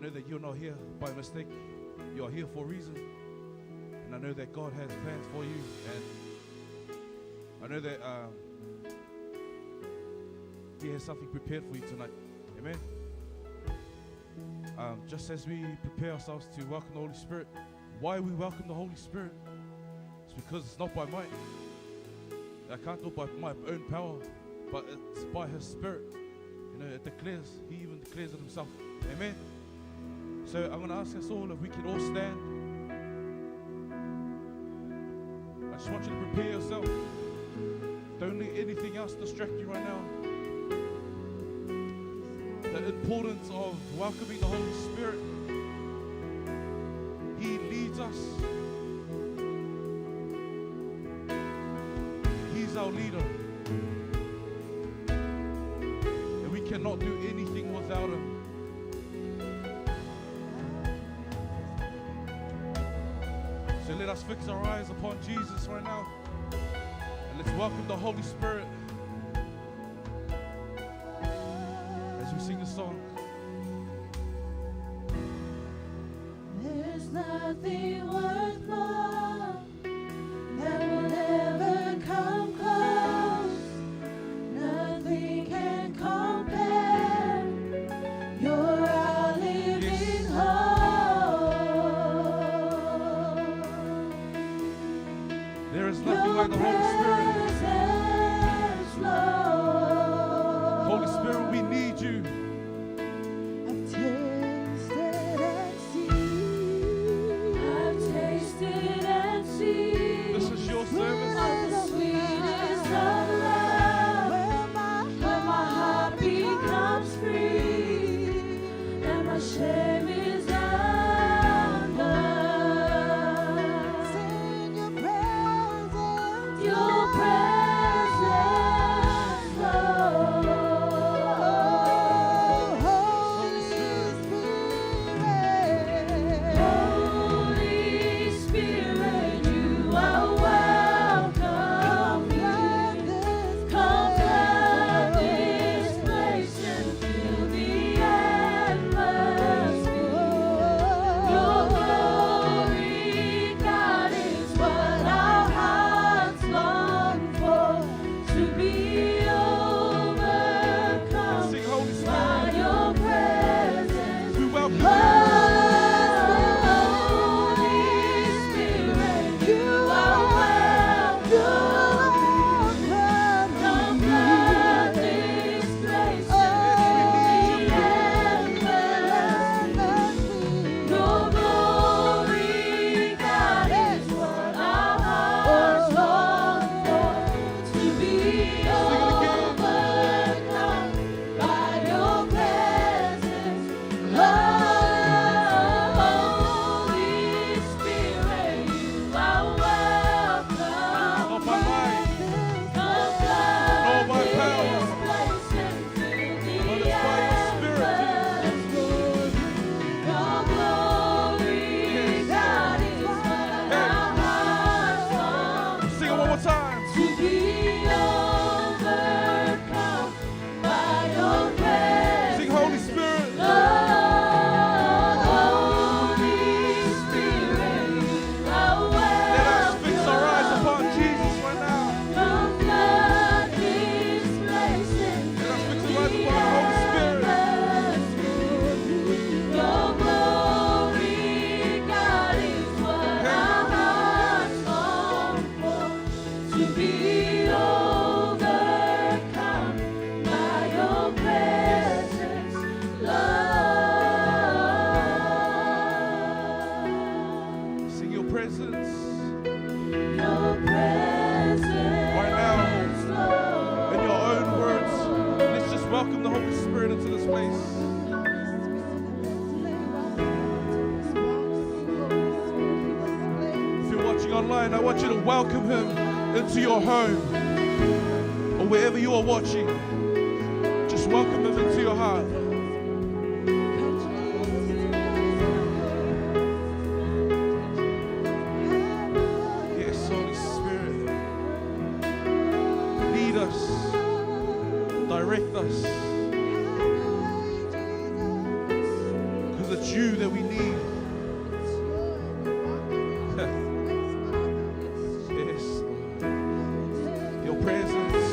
know that you're not here by mistake. You're here for a reason. And I know that God has plans for you. And I know that He has something prepared for you tonight. Amen. Just as we prepare ourselves to welcome the Holy Spirit, why we welcome the Holy Spirit? It's because it's not by might. I can't do it by my own power, but it's by His Spirit. You know, it declares, He even declares it Himself. Amen. So I'm going to ask us all if we can all stand. I just want you to prepare yourself. Don't let anything else distract you right now. The importance of welcoming the Holy Spirit. He leads us. He's our leader. And we cannot do anything without Him. So let us fix our eyes upon Jesus right now. And let's welcome the Holy Spirit as we sing a song. There's nothing worth more that will ever come close. Nothing can compare. You're our living hope. There is nothing like the Holy Spirit. Holy Spirit, we need you. I've tasted and seen. This is your service. Of the sweetest of love, where my heart becomes free, and my shame is undone. Sing your presence, Lord. Holy Spirit, you are welcome here. Come flood this place and fill the atmosphere. Your glory, God, is what our hearts long for, to be overcome Sing, Holy Spirit. by your presence. We welcome you. Welcome the Holy Spirit into this place. If you're watching online, I want you to welcome Him into your home or wherever you are watching. Just welcome Him into your heart. Yes, Holy Spirit, lead us. Direct us. Because the it's you that we need. Yes, your presence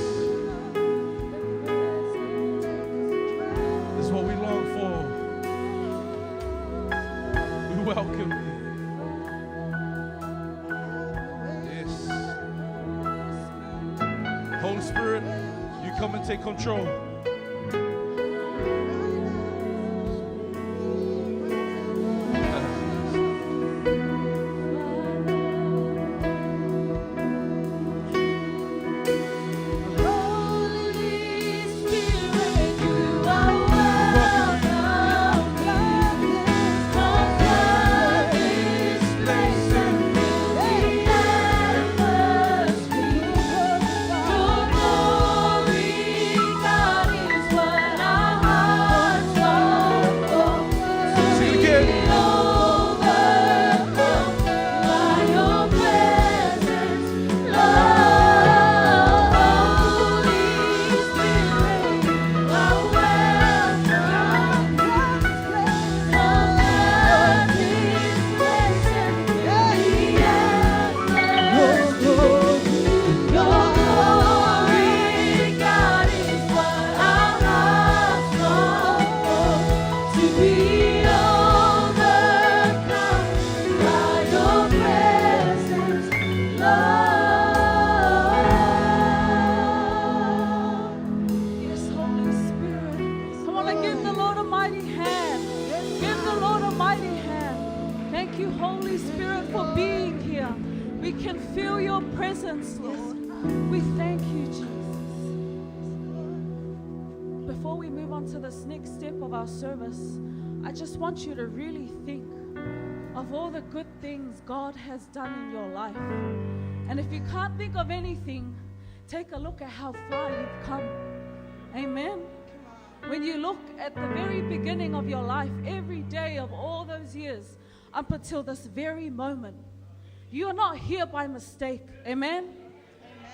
is what we long for. We welcome you. Yes. Holy Spirit, you come and take control. I just want you to really think of all the good things God has done in your life. And if you can't think of anything, take a look at how far you've come. Amen. When you look at the very beginning of your life, every day of all those years up until this very moment, you are not here by mistake. Amen.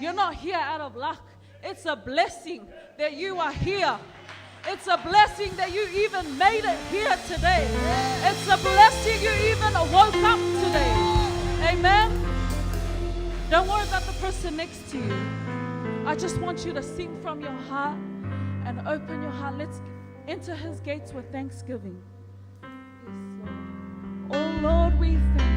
You're not here out of luck. It's a blessing that you are here. It's a blessing that you even made it here today. It's a blessing you even woke up today. Amen. Don't worry about the person next to you. I just want you to sing from your heart and open your heart. Let's enter his gates with thanksgiving. Oh Lord, we thank you.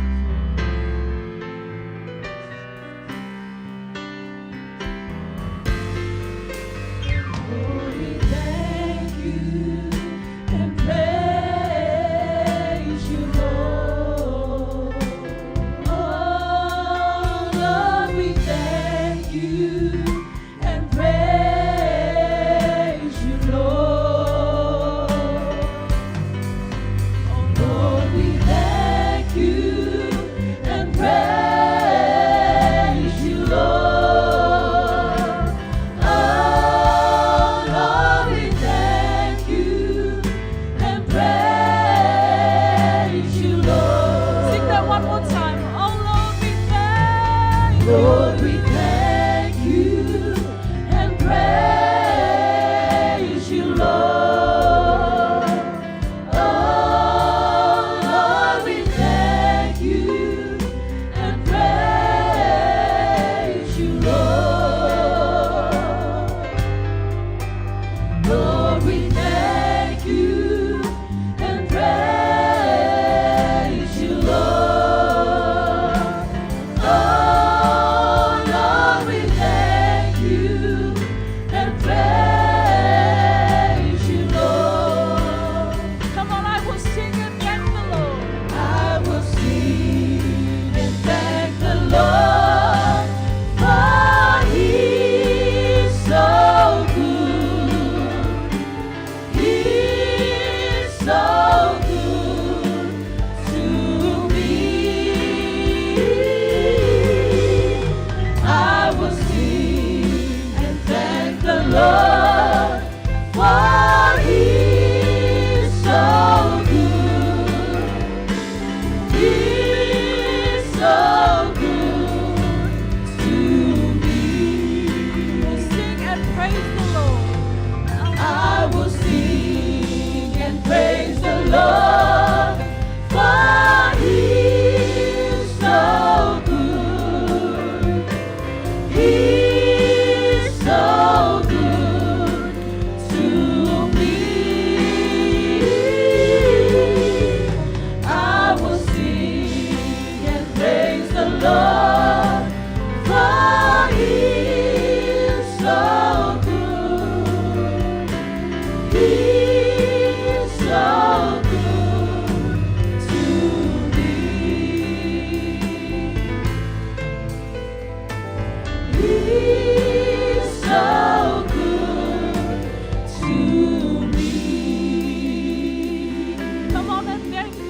Praise the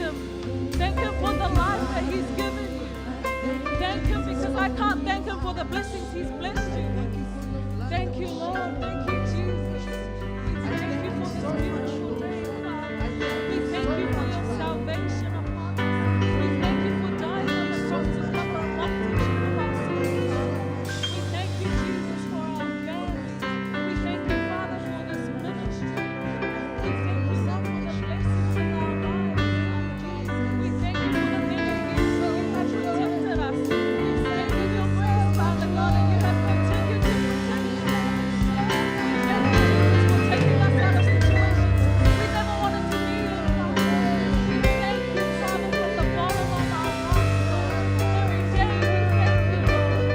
Him. Thank Him for the life that He's given you. Thank Him because I can't thank Him for the blessings He's blessed you with. Thank you, Lord. Thank you, Jesus. We thank you for this beautiful day, Father. We thank you for your salvation upon us. We thank you for dying on the cross to cover a multitude of our sins. We thank you, Jesus, for our families. We thank you, Father, for this ministry. We thank you, Lord, for the blessings in our lives, Father God. We thank you for the many gifts that you have protected us. We thank you, your grace, Father God, and you have continued to protect us. Thank you, Jesus, for taking us out of situations we never wanted to be in, Father. We thank you, Father, from the bottom of our hearts, Lord. Every day we thank you, Lord.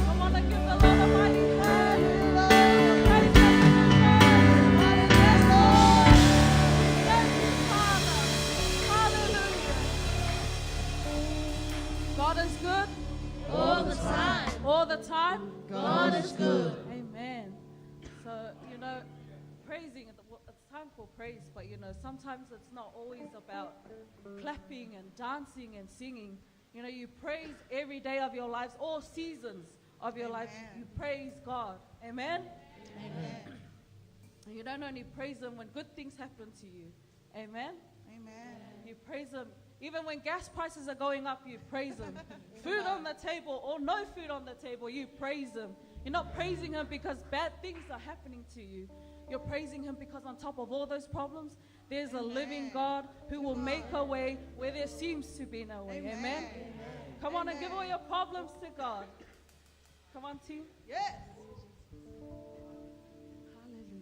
Come on and give the Lord a mighty hand. Praise Him in advance. Thank you, Father. Hallelujah. God is good All the time. all the time. God is good. Amen. So, praising, it's time for praise, but sometimes it's not always about clapping and dancing and singing. You praise every day of your lives, all seasons of your life. You praise God. Amen? Amen. And you don't only praise Him when good things happen to you. Amen? Amen. You praise Him. Even when gas prices are going up, you praise Him. Food on the table or no food on the table, you praise Him. You're not praising Him because bad things are happening to you. You're praising Him because on top of all those problems, there's a living God who will make a way where there seems to be no way. Amen? Come on and give all your problems to God. Come on, team. Yes. Hallelujah.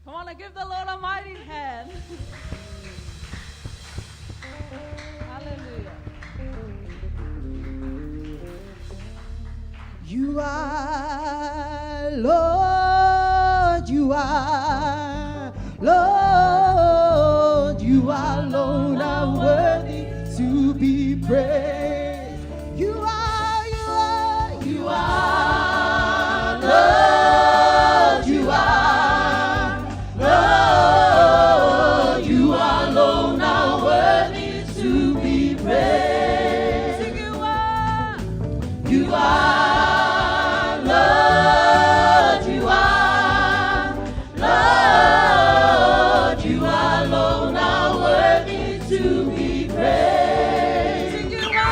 Come on and give the Lord a mighty hand. Hallelujah. You are Lord, you are Lord, you alone are worthy to be praised. You are Lord, you are Lord, you alone are worthy to be praised. Sing you are. You are Lord, you alone are worthy to be praised. Sing you are.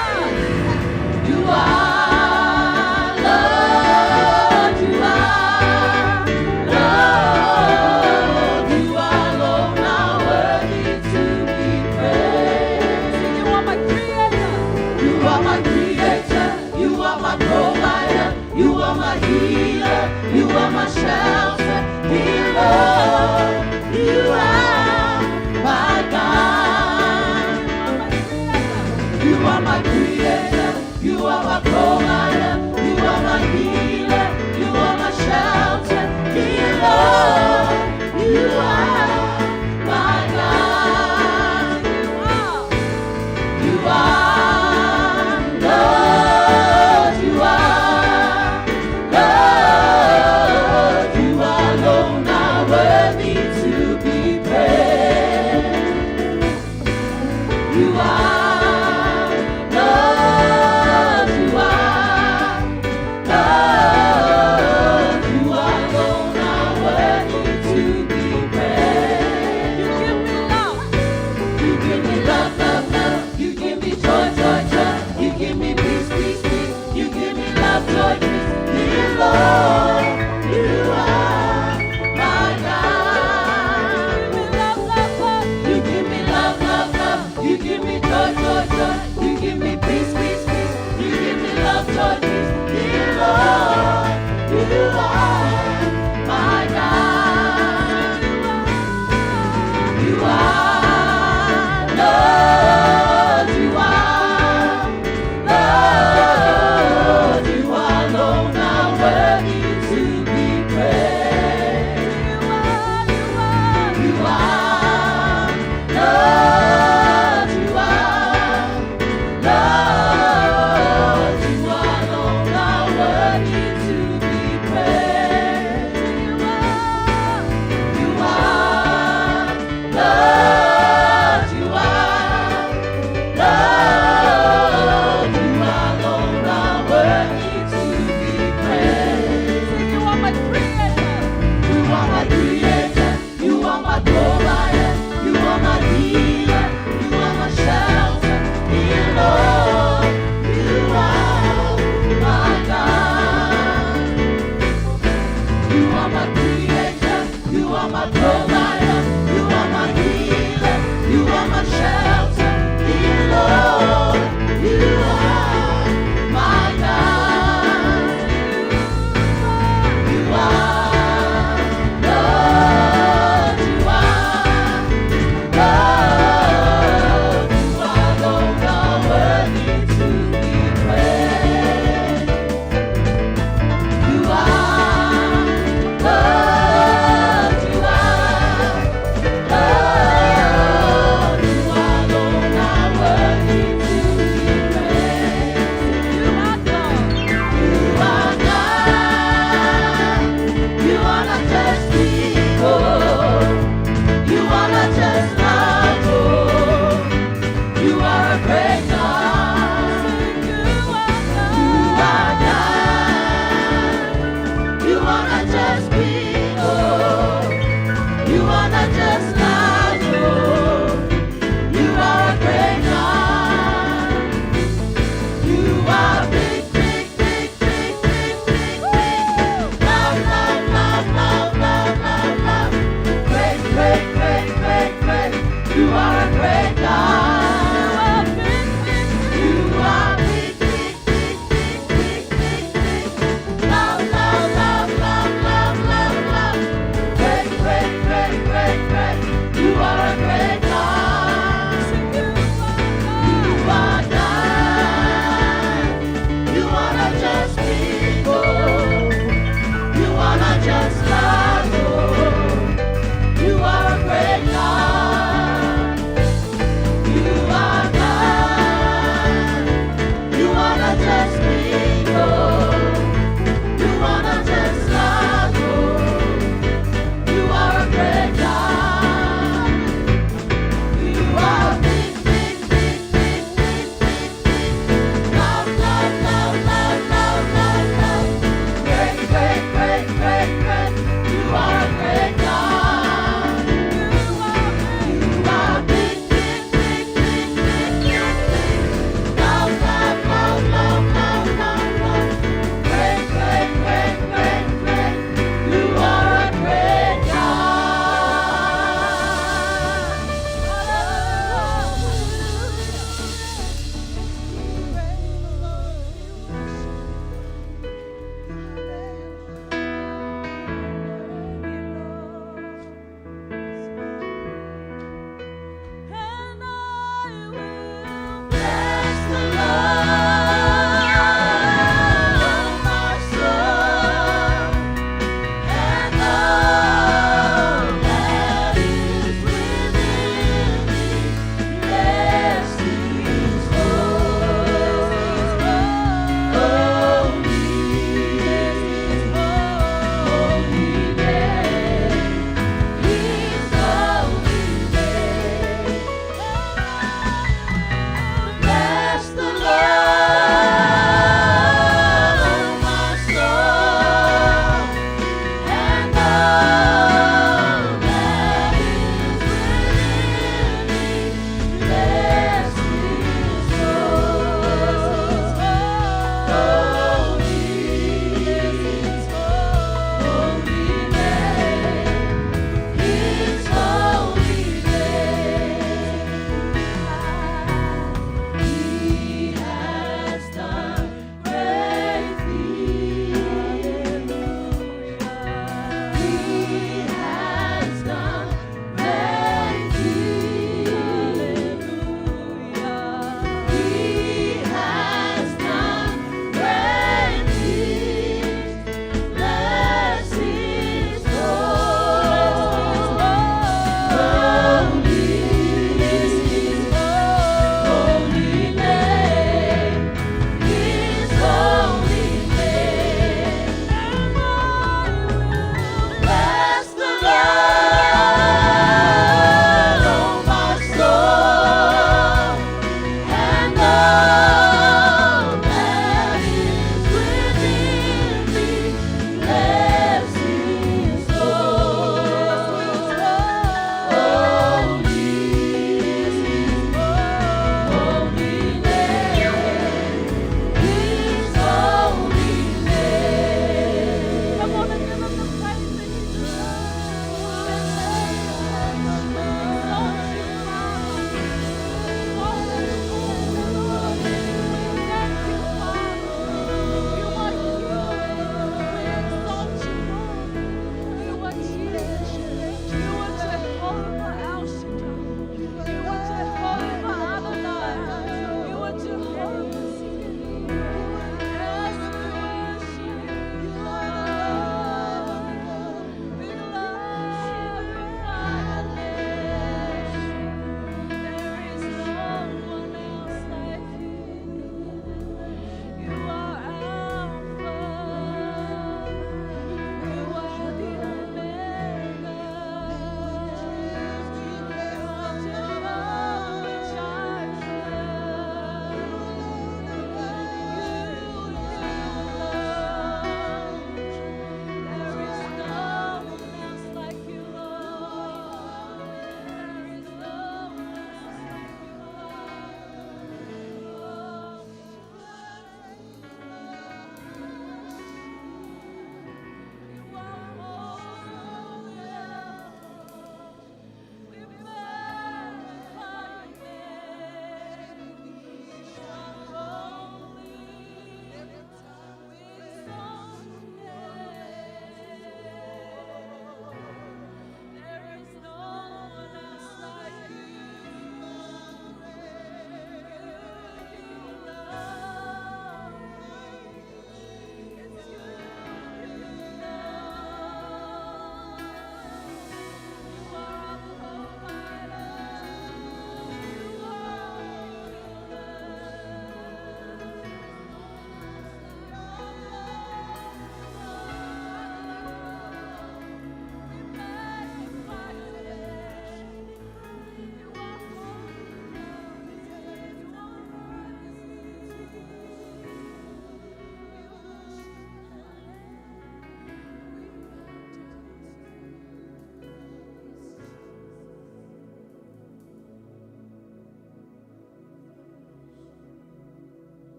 are my provider, you are my healer, you are my shelter, dear Lord, you are my God. You are, Lord, you are, Lord, you alone are worthy to be praised. You are, Lord, you are,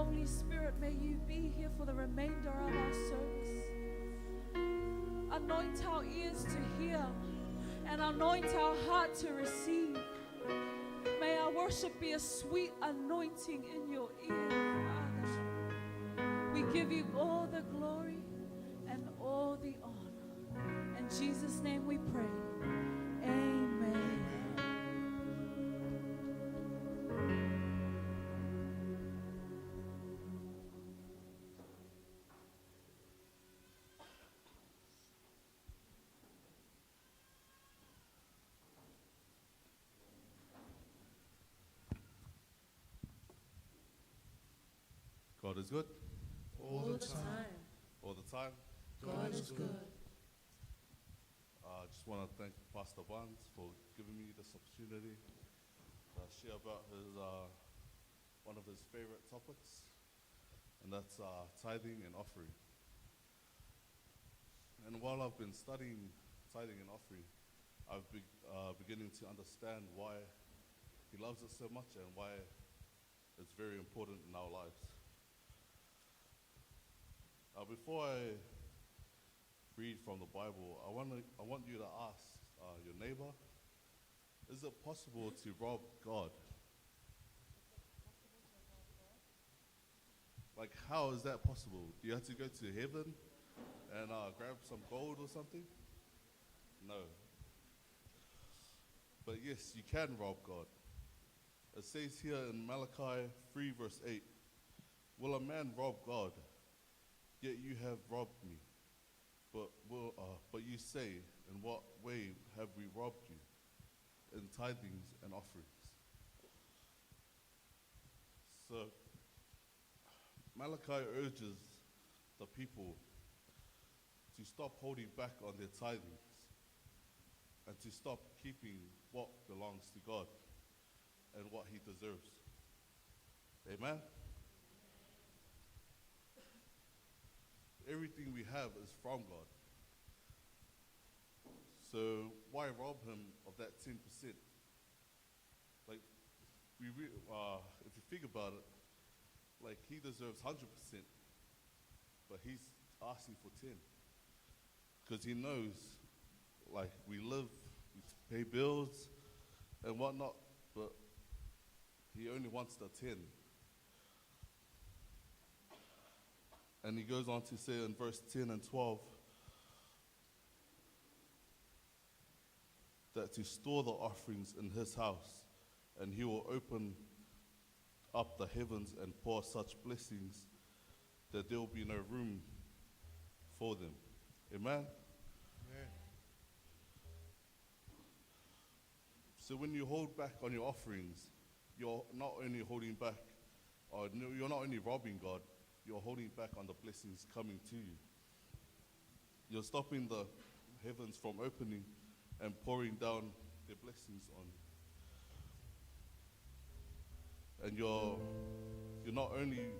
Holy Spirit, may you be here for the remainder of our service. Anoint our ears to hear and anoint our heart to receive. May our worship be a sweet anointing in your ear, Father. We give you all the glory and all the honor. In Jesus' name we pray. Amen. God is good. All the time. All the time. God is good. I just want to thank Pastor Barnes for giving me this opportunity to share about his one of his favorite topics, and that's tithing and offering. And while I've been studying tithing and offering, I've been beginning to understand why he loves it so much and why it's very important in our lives. Before I read from the Bible, I want you to ask your neighbor, is it possible to rob God? Like, how is that possible? Do you have to go to heaven and grab some gold or something? No. But yes, you can rob God. It says here in Malachi 3 verse 8, will a man rob God? Yet you have robbed me. But you say, in what way have we robbed you? In tithings and offerings. So Malachi urges the people to stop holding back on their tithings and to stop keeping what belongs to God and what he deserves. Amen? Everything we have is from God. So why rob him of that 10%? Like, if you think about it, like he deserves 100%, but he's asking for 10. Because he knows, like, we live, we pay bills and whatnot, but he only wants the 10. And he goes on to say in verse 10 and 12 that to store the offerings in his house, and he will open up the heavens and pour such blessings that there will be no room for them. Amen? Amen. So when you hold back on your offerings, you're not only holding back, or you're not only robbing God, you're holding back on the blessings coming to you. You're stopping the heavens from opening and pouring down their blessings on you. And you're not only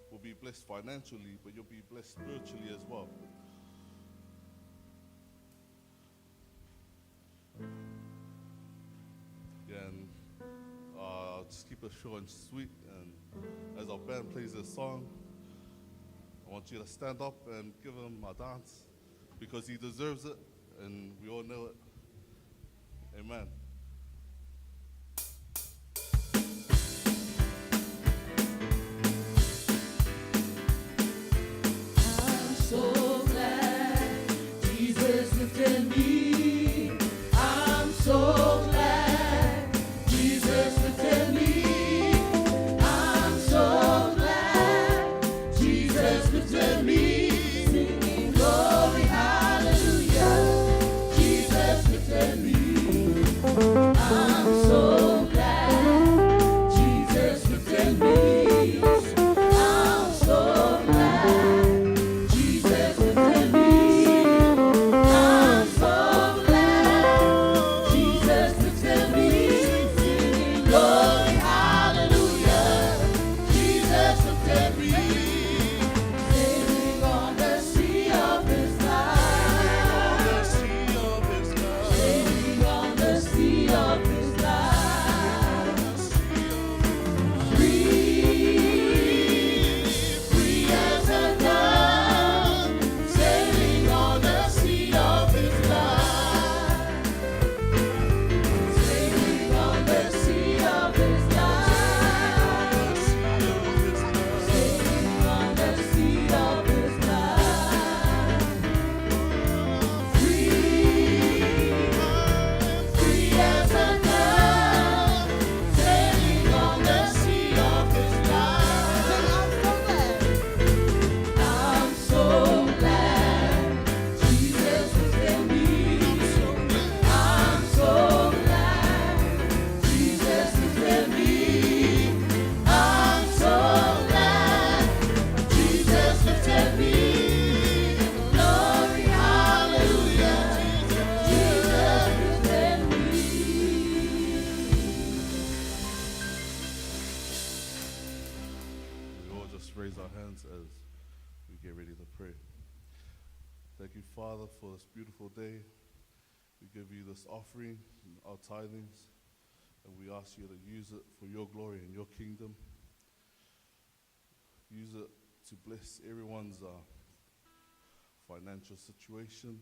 will be blessed financially, but you'll be blessed spiritually as well. Yeah, and just keep it short and sweet. And as our band plays this song, I want you to stand up and give him a dance because he deserves it, and we all know it. Amen. I'm so glad Jesus lifted me. I'm so glad Jesus lifted me. I'm so glad Jesus lifted me. Singing glory, hallelujah. Jesus lifted me. just raise our hands as we get ready to pray. Thank you, Father, for this beautiful day. We give you this offering, our tithings, and we ask you to use it for your glory and your kingdom. Use it to bless everyone's financial situation,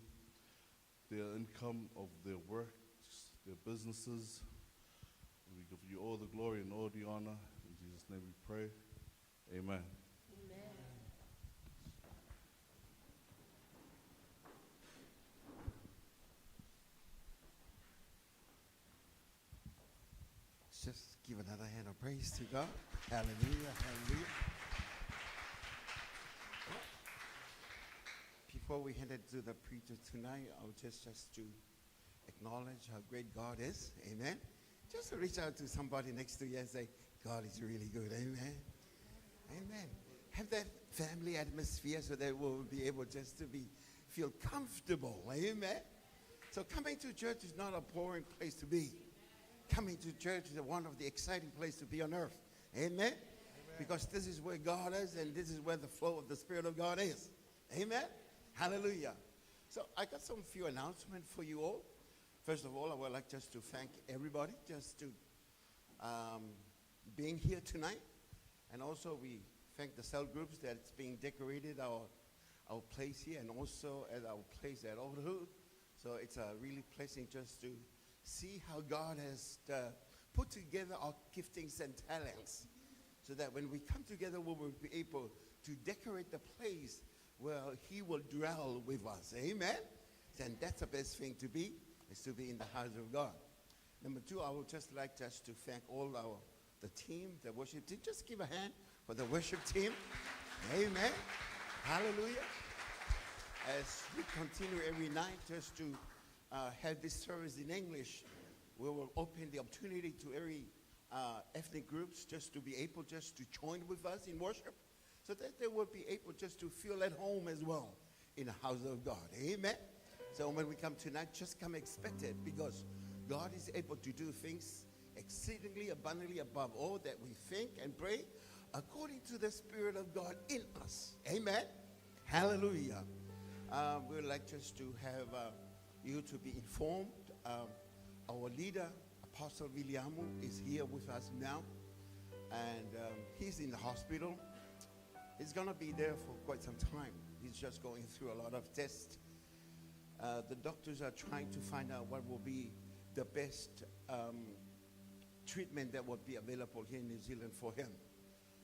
their income of their work, their businesses. We give you all the glory and all the honor. In Jesus' name we pray. Amen. Just give another hand of praise to God. Hallelujah, hallelujah. Before we hand it to the preacher tonight, I would just to acknowledge how great God is. Amen. Just to reach out to somebody next to you and say, God is really good. Amen. Amen. Have that family atmosphere so that we'll be able just to feel comfortable. Amen. So coming to church is not a boring place to be. Coming to church is one of the exciting places to be on earth. Amen? Amen? Because this is where God is, and this is where the flow of the Spirit of God is. Amen? Hallelujah. So I got some few announcements for you all. First of all, I would like just to thank everybody just to being here tonight. And also we thank the cell groups that's being decorated our place here and also at our place at Old Hood. So it's a really pleasant just to see how God has put together our giftings and talents so that when we come together, we will be able to decorate the place where he will dwell with us. Amen? And that's the best thing to be, is to be in the house of God. Number two, I would just like just to thank all the team, the worship team. Just give a hand for the worship team. Amen. Hallelujah. As we continue every night just to have this service in English, we will open the opportunity to every ethnic groups just to be able just to join with us in worship so that they will be able just to feel at home as well in the house of God. Amen. So when we come tonight, just come expected because God is able to do things exceedingly abundantly above all that we think and pray according to the Spirit of God in us. Amen. Hallelujah. We would like just to have you to be informed. Our leader, Apostle Williamu, is here with us now, and he's in the hospital. He's going to be there for quite some time. He's just going through a lot of tests. The doctors are trying to find out what will be the best treatment that will be available here in New Zealand for him.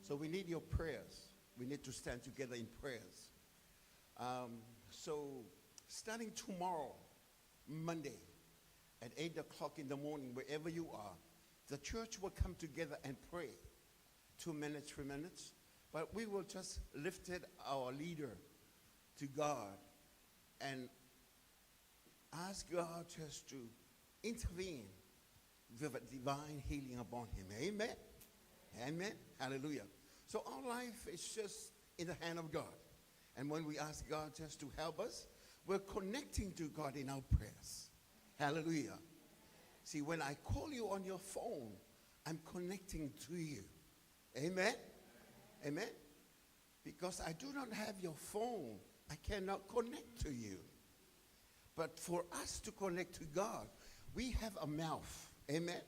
So we need your prayers. We need to stand together in prayers. So starting tomorrow, Monday, at 8 o'clock in the morning, wherever you are, the church will come together and pray. 2 minutes, 3 minutes. But we will just lift it, our leader, to God and ask God just to intervene with a divine healing upon him. Amen? Amen? Hallelujah. So our life is just in the hand of God. And when we ask God just to help us, we're connecting to God in our prayers. Hallelujah. See, when I call you on your phone, I'm connecting to you. Amen? Amen? Because I do not have your phone, I cannot connect to you. But for us to connect to God, we have a mouth. Amen?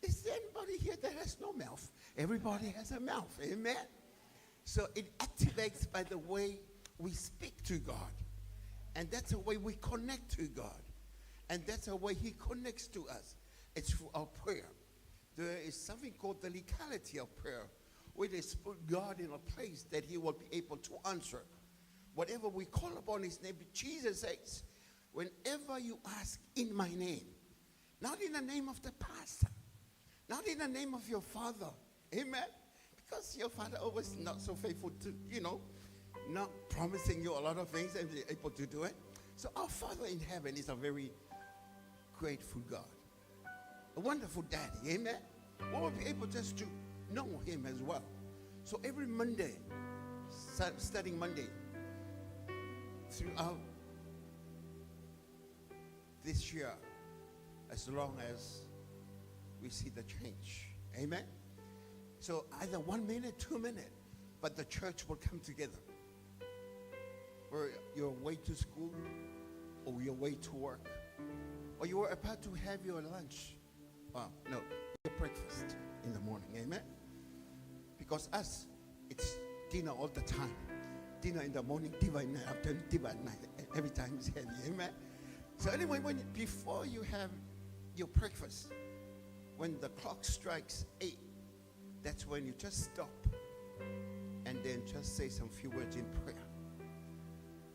Is there anybody here that has no mouth? Everybody has a mouth. Amen? So it activates by the way we speak to God. And that's the way we connect to God. And that's the way he connects to us. It's through our prayer. There is something called the legality of prayer, where they put God in a place that he will be able to answer. Whatever we call upon his name, Jesus says, whenever you ask in my name, not in the name of the pastor, not in the name of your father, amen? Because your father always not so faithful to, not promising you a lot of things and be able to do it. So our Father in heaven is a very grateful God, a wonderful daddy, amen? We will be able just to know him as well. So every Monday, starting Monday, throughout this year, as long as we see the change, amen? So either 1 minute, 2 minutes, but the church will come together. Where you're away to school, or you're away to work, or you are about to have your lunch. No, your breakfast in the morning. Amen. Because us, it's dinner all the time. Dinner in the morning, dinner in the afternoon, dinner at night. Every time it's heavy. Amen. So anyway, before you have your breakfast, when the clock strikes 8, that's when you just stop and then just say some few words in prayer.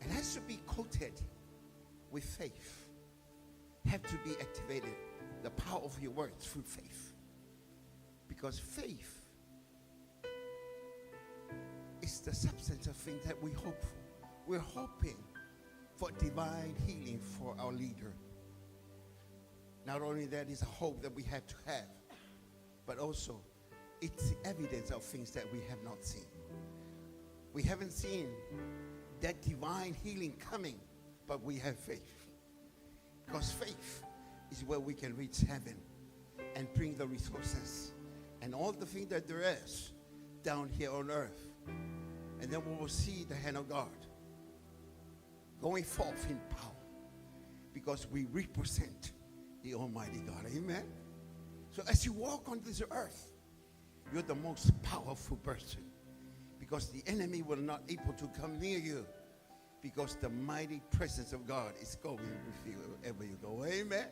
It has to be coated with faith. Have to be activated, the power of your words through faith. Because faith is the substance of things that we hope for. We're hoping for divine healing for our leader. Not only that is a hope that we have to have, but also it's the evidence of things that we have not seen. We haven't seen that divine healing coming, but we have faith. Because faith is where we can reach heaven and bring the resources and all the things that there is down here on earth. And then we will see the hand of God going forth in power, because we represent the Almighty God. Amen. So as you walk on this earth, you're the most powerful person, because the enemy will not able to come near you, because the mighty presence of God is going with you wherever you go. Amen.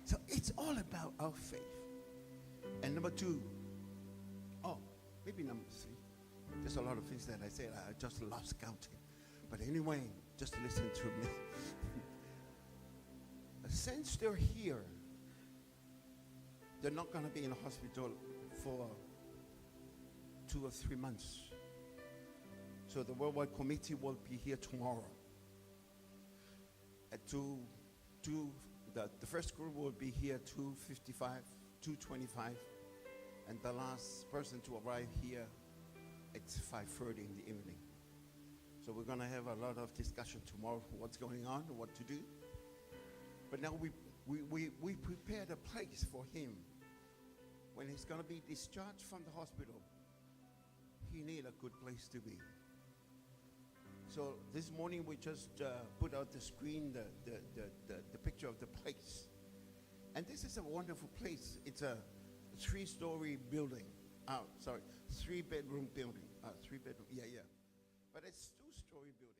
So it's all about our faith. And number 2, maybe number 3. There's a lot of things that I said I just lost counting. But anyway, just listen to me. Since they're here, they're not going to be in a hospital for 2 or 3 months. So the Worldwide Committee will be here tomorrow. The first group will be here 2:55, 2:25, and the last person to arrive here, it's 5:30 in the evening. So we're going to have a lot of discussion tomorrow, what's going on, what to do. But now we prepared a place for him. When he's going to be discharged from the hospital, he need a good place to be. So this morning we just put out the screen, the picture of the place. And this is a wonderful place. It's a 3-story building. 3-bedroom building. 3-bedroom, yeah. But it's 2-story building.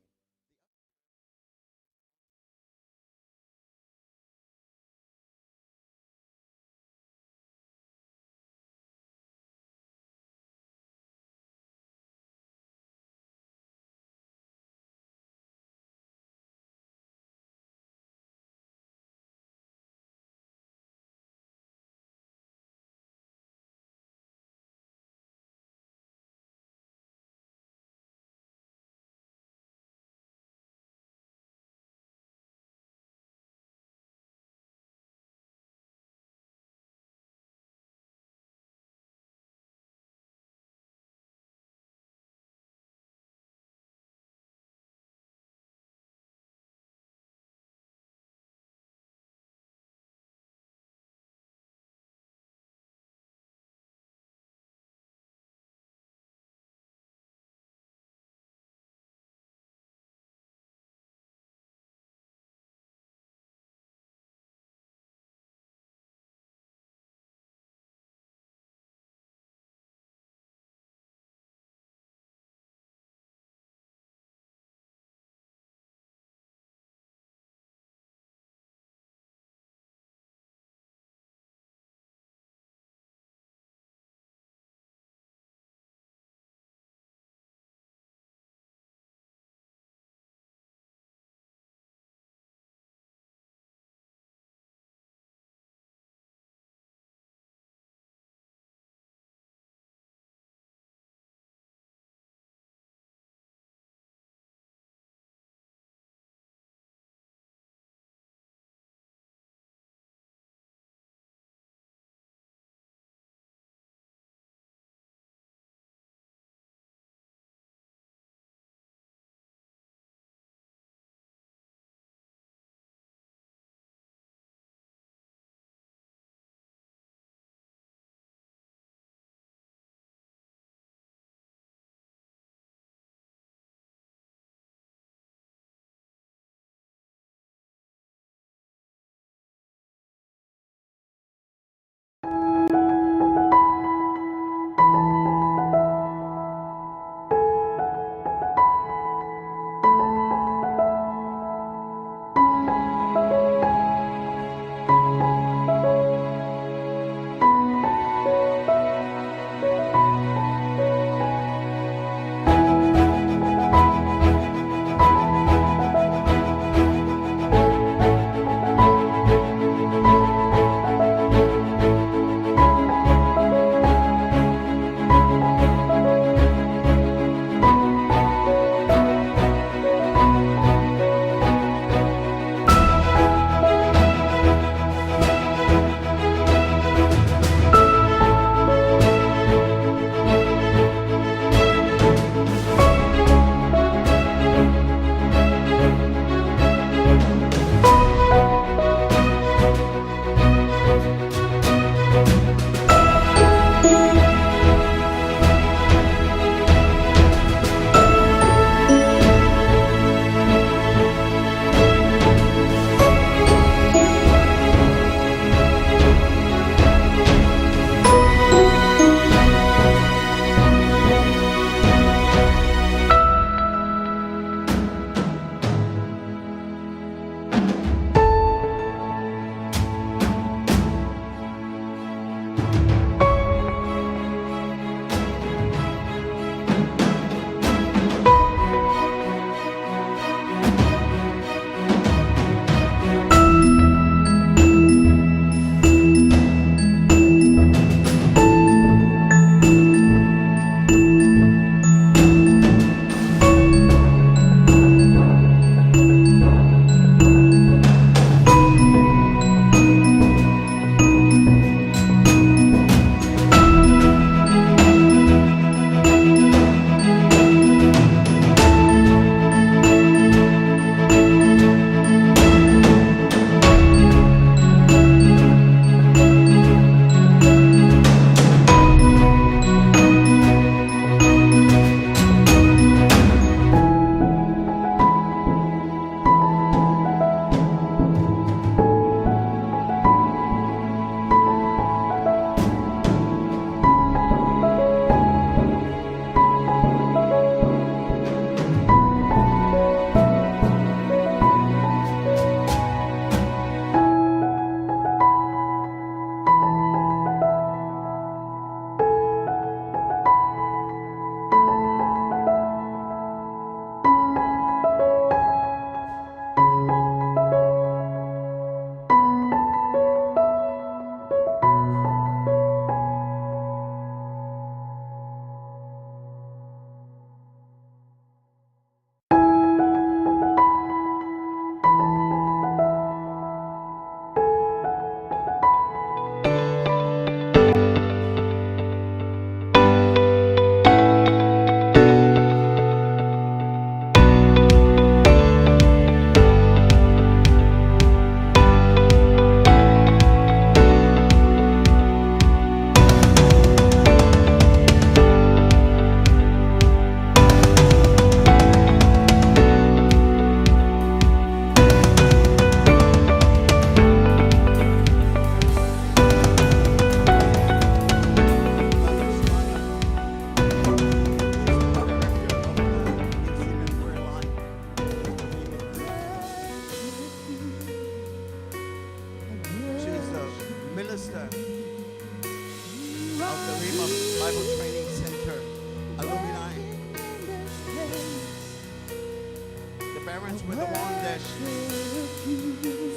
parents were the one that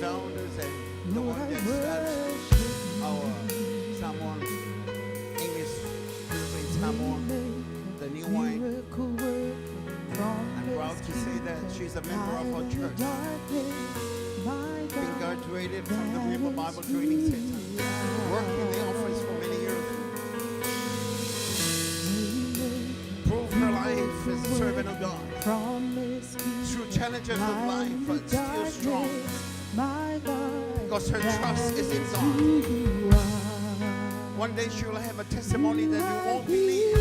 founders and the one that started our Samoan English in Samoan, the new wine. I'm proud to say that she's a member of our church. Been graduated from the River Bible Training Center. Worked in the office for many years. Proved her life as a servant of God. Through challenges of life, but still strong. Because her trust is in God. One day she will have a testimony that you won't believe.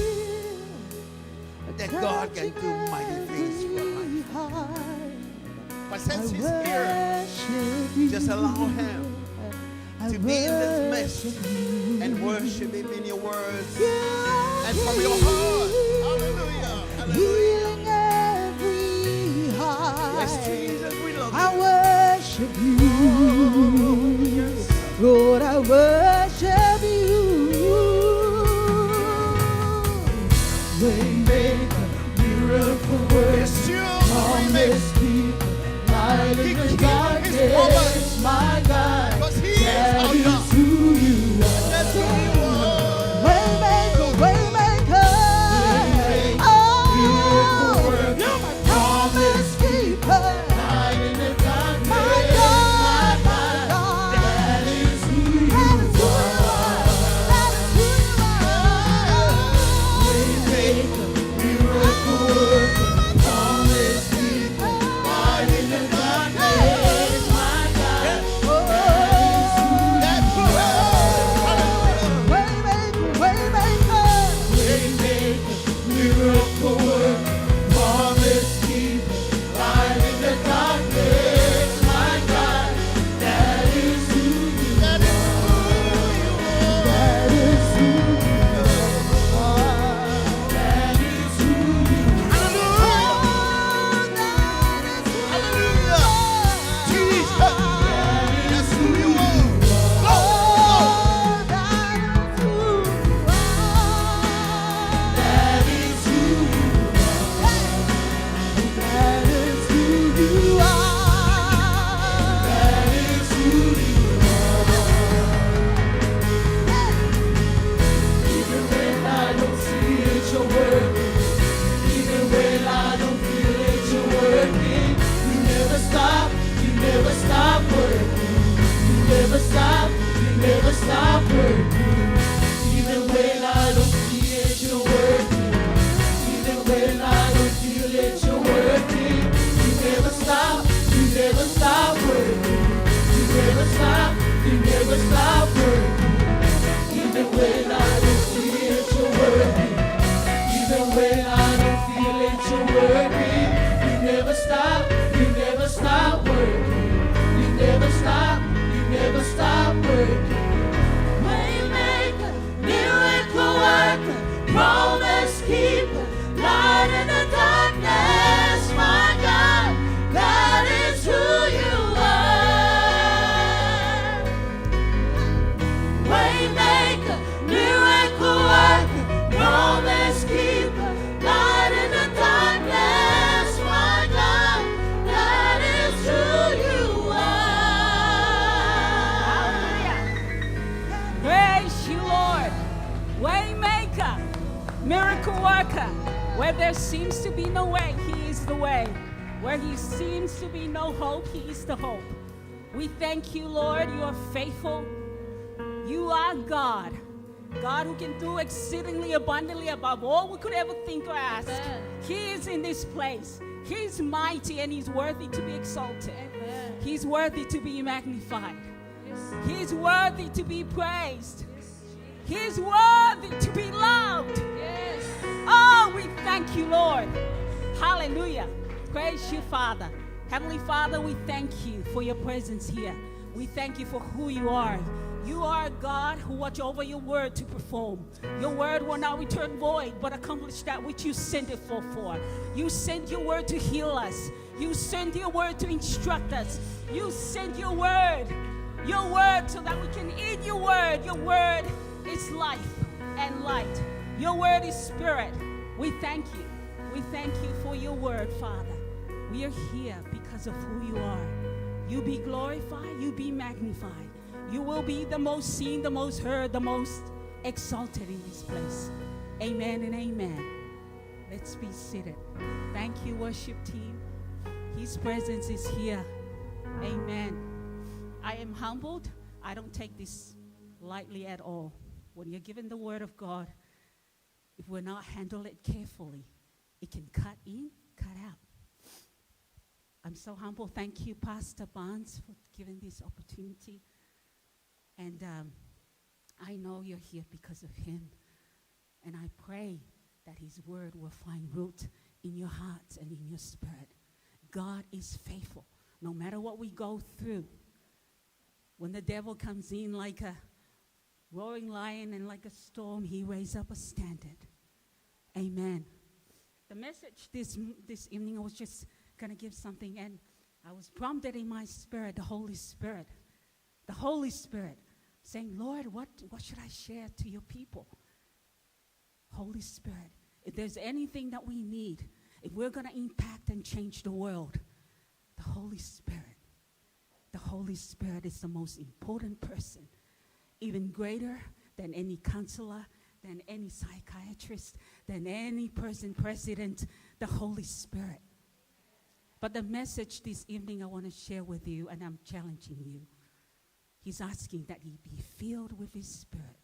That God can do mighty things for her life. But since he's here, just allow him to be in this midst and worship him in your words and from your heart. Hallelujah. Hallelujah. Yes, Jesus, we love you. I worship you. Lord, I worship you. Waymaker, miracle worker, It's you, promise keeper, light in the darkness, my God, because he is that our is God. who you are. That's who you are. Waymaker, waymaker, Miracle oh, worker, you're my promise keeper, light in the darkness, my God, that is who you are. That is who you are. Waymaker, miracle worker, promise keeper, light in the darkness, my God, That's who you are. waymaker, waymaker, miracle worker, promise keeper, light in the darkness, my God, that is who you are. That is who you are. That is who you are. That is who you are. Hallelujah. Jesus. That's who you are. Stop working. You never stop. You never stop working. Even when I don't see it, you're working. Even when I don't feel it, you're working. You never stop. You never stop working. You never stop. You never stop working. Even when I don't see it, you're working. Even when I don't feel it, you're working. You never stop. You never stop working. You never stop. You never stop working. Waymaker, miracle worker, promise keeper, light in the darkness, my God, that is who you are. Waymaker, miracle worker, promise keeper, light in the darkness, my God, that is who you are. Praise you, Lord. Waymaker, miracle worker. Where there seems to be no way, He is the way. Where He seems to be no hope, He is the hope. We thank you, Lord. You are faithful. You are God. God who can do exceedingly abundantly above all we could ever think or ask. Amen. He is in this place. He's mighty and He's worthy to be exalted. Amen. He's worthy to be magnified. Yes. He's worthy to be praised. He's worthy to be loved. Yes. Oh, we thank you, Lord. Hallelujah. Praise you, Father. Heavenly Father, we thank you for your presence here. We thank you for who you are. You are a God who watch over your word to perform. Your word will not return void, but accomplish that which you sent it for. You sent your word to heal us. You sent your word to instruct us. You sent your word so that we can eat your word. Your word is life and light. Your word is spirit. We thank you. We thank you for your word, Father. We are here because of who you are. You be glorified, you be magnified. You will be the most seen, the most heard, the most exalted in this place. Amen and amen. Let's be seated. Thank you, worship team. His presence is here. Amen. I am humbled. I don't take this lightly at all. When you're given the word of God, if we're not handle it carefully, it can cut in, cut out. I'm so humble. Thank you, Pastor Barnes, for giving this opportunity. And I know you're here because of him. And I pray that his word will find root in your hearts and in your spirit. God is faithful. No matter what we go through, when the devil comes in like a roaring lion and like a storm, he raises up a standard. Amen. The message this evening, I was just going to give something, and I was prompted in my spirit, the Holy Spirit, saying, Lord, what should I share to your people? Holy Spirit, if there's anything that we need, if we're going to impact and change the world, the Holy Spirit is the most important person, even greater than any counselor, than any psychiatrist, than any person, president, the Holy Spirit. But the message this evening I want to share with you, and I'm challenging you. He's asking that you be filled with his Spirit.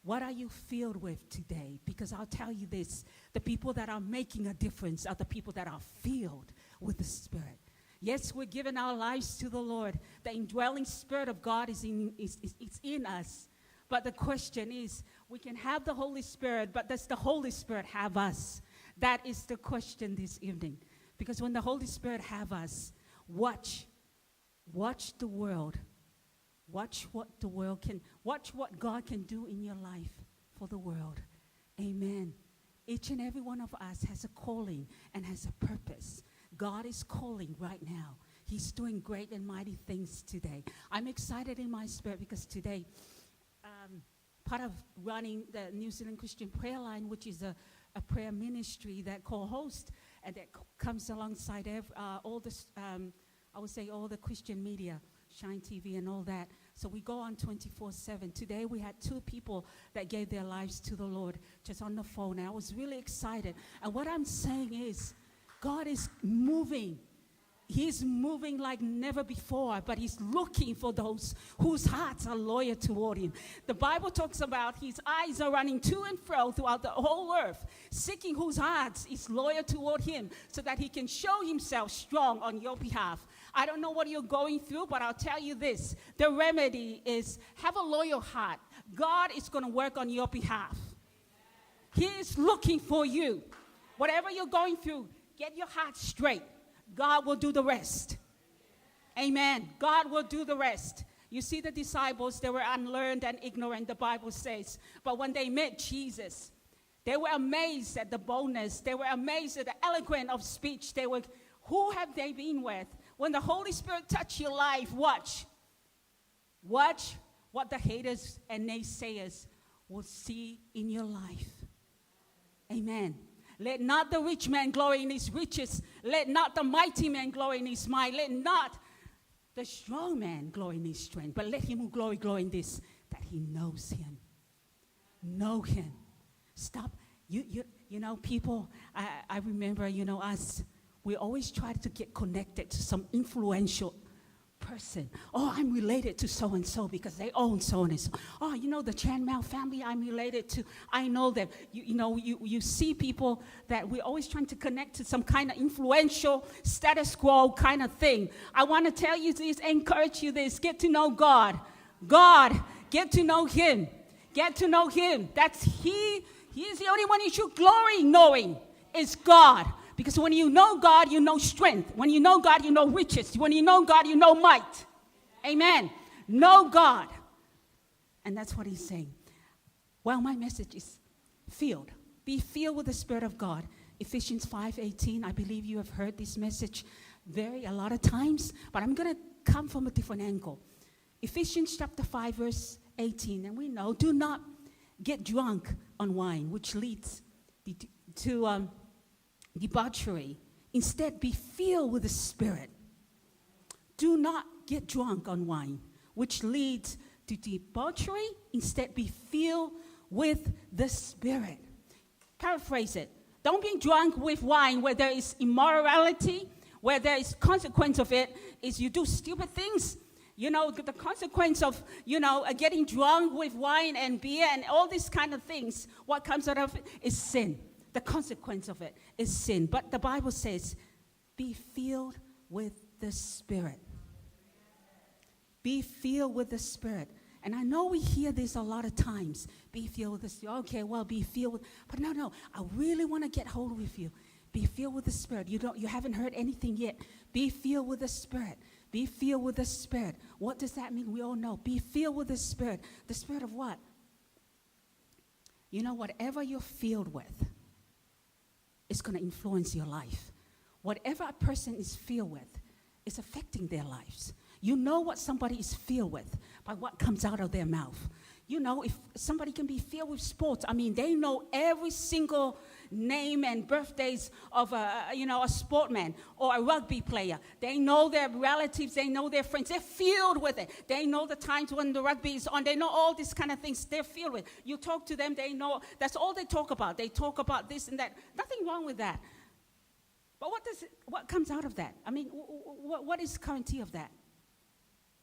What are you filled with today? Because I'll tell you this, the people that are making a difference are the people that are filled with the Spirit. Yes, we're giving our lives to the Lord. The indwelling Spirit of God is in us. But the question is, we can have the Holy Spirit, but does the Holy Spirit have us? That is the question this evening. Because when the Holy Spirit have us, watch the world. Watch what God can do in your life for the world. Amen. Each and every one of us has a calling and has a purpose. God is calling right now. He's doing great and mighty things today. I'm excited in my spirit because today, part of running the New Zealand Christian Prayer Line, which is a prayer ministry that co-hosts and that comes alongside all the Christian media, Shine TV and all that. So we go on 24/7. Today we had 2 people that gave their lives to the Lord just on the phone. And I was really excited. And what I'm saying is, God is moving. He's moving like never before, but he's looking for those whose hearts are loyal toward him. The Bible talks about his eyes are running to and fro throughout the whole earth, seeking whose hearts is loyal toward him so that he can show himself strong on your behalf. I don't know what you're going through, but I'll tell you this. The remedy is have a loyal heart. God is going to work on your behalf. He is looking for you. Whatever you're going through, get your heart straight. God will do the rest. Amen. God will do the rest. You see the disciples, they were unlearned and ignorant, the Bible says. But when they met Jesus, they were amazed at the boldness. They were amazed at the eloquence of speech. Who have they been with? When the Holy Spirit touch your life, watch what the haters and naysayers will see in your life. Amen. Let not the rich man glory in his riches. Let not the mighty man glory in his might. Let not the strong man glory in his strength. But let him who glory in this, that he knows him. Know him. Stop. You know, people, I remember, us, we always try to get connected to some influential person. Oh, I'm related to so-and-so because they own so-and-so. Oh, the Chan Mao family I'm related to. I know them. You see people that we're always trying to connect to some kind of influential status quo kind of thing. I want to tell you this, encourage you this. Get to know God. Get to know him. Get to know him. He is the only one you should glory knowing is God. Because when you know God, you know strength. When you know God, you know riches. When you know God, you know might. Amen. Know God. And that's what he's saying. Well, my message is filled. Be filled with the Spirit of God. Ephesians 5:18. I believe you have heard this message a lot of times. But I'm going to come from a different angle. Ephesians chapter 5, verse 18. And we know, do not get drunk on wine, which leads to debauchery. Instead, be filled with the Spirit. Do not get drunk on wine, which leads to debauchery. Instead, be filled with the Spirit. Paraphrase it. Don't be drunk with wine where there is immorality, where there is consequence of it, is you do stupid things. You know, the consequence of, getting drunk with wine and beer and all these kind of things, what comes out of it is sin. The consequence of it is sin. But the Bible says, be filled with the Spirit. Be filled with the Spirit. And I know we hear this a lot of times. Be filled with the Spirit. Okay, well, be filled with, but no, I really want to get hold with you. Be filled with the Spirit. You haven't heard anything yet. Be filled with the Spirit. Be filled with the Spirit. What does that mean? We all know. Be filled with the Spirit. The Spirit of what? Whatever you're filled with is going to influence your life. Whatever a person is filled with is affecting their lives. You know what somebody is filled with by what comes out of their mouth. If somebody can be filled with sports, they know every single name and birthdays of a sportman or a rugby player. They know their relatives, they know their friends. They're filled with it. They know the times when the rugby is on. They know all these kind of things. They're filled with it. You talk to them, they know. That's all they talk about. They talk about this and that. Nothing wrong with that. But what comes out of that? What is guarantee of that?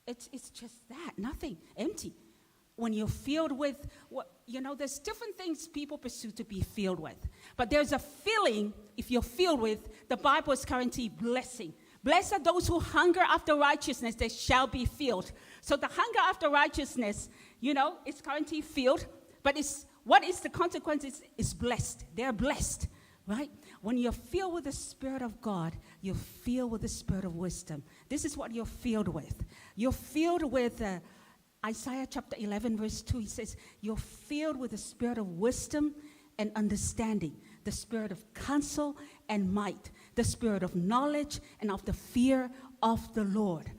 It's just that, nothing, empty. When you're filled with, there's different things people pursue to be filled with. But there's a feeling, if you're filled with, the Bible is guaranteed blessing. Blessed are those who hunger after righteousness, they shall be filled. So the hunger after righteousness, it's guaranteed filled. But what is the consequence? It's blessed. They're blessed, right? When you're filled with the Spirit of God, you're filled with the Spirit of wisdom. This is what you're filled with. You're filled with Isaiah chapter 11, verse 2. He says, you're filled with the spirit of wisdom and understanding, the spirit of counsel and might, the spirit of knowledge and of the fear of the Lord.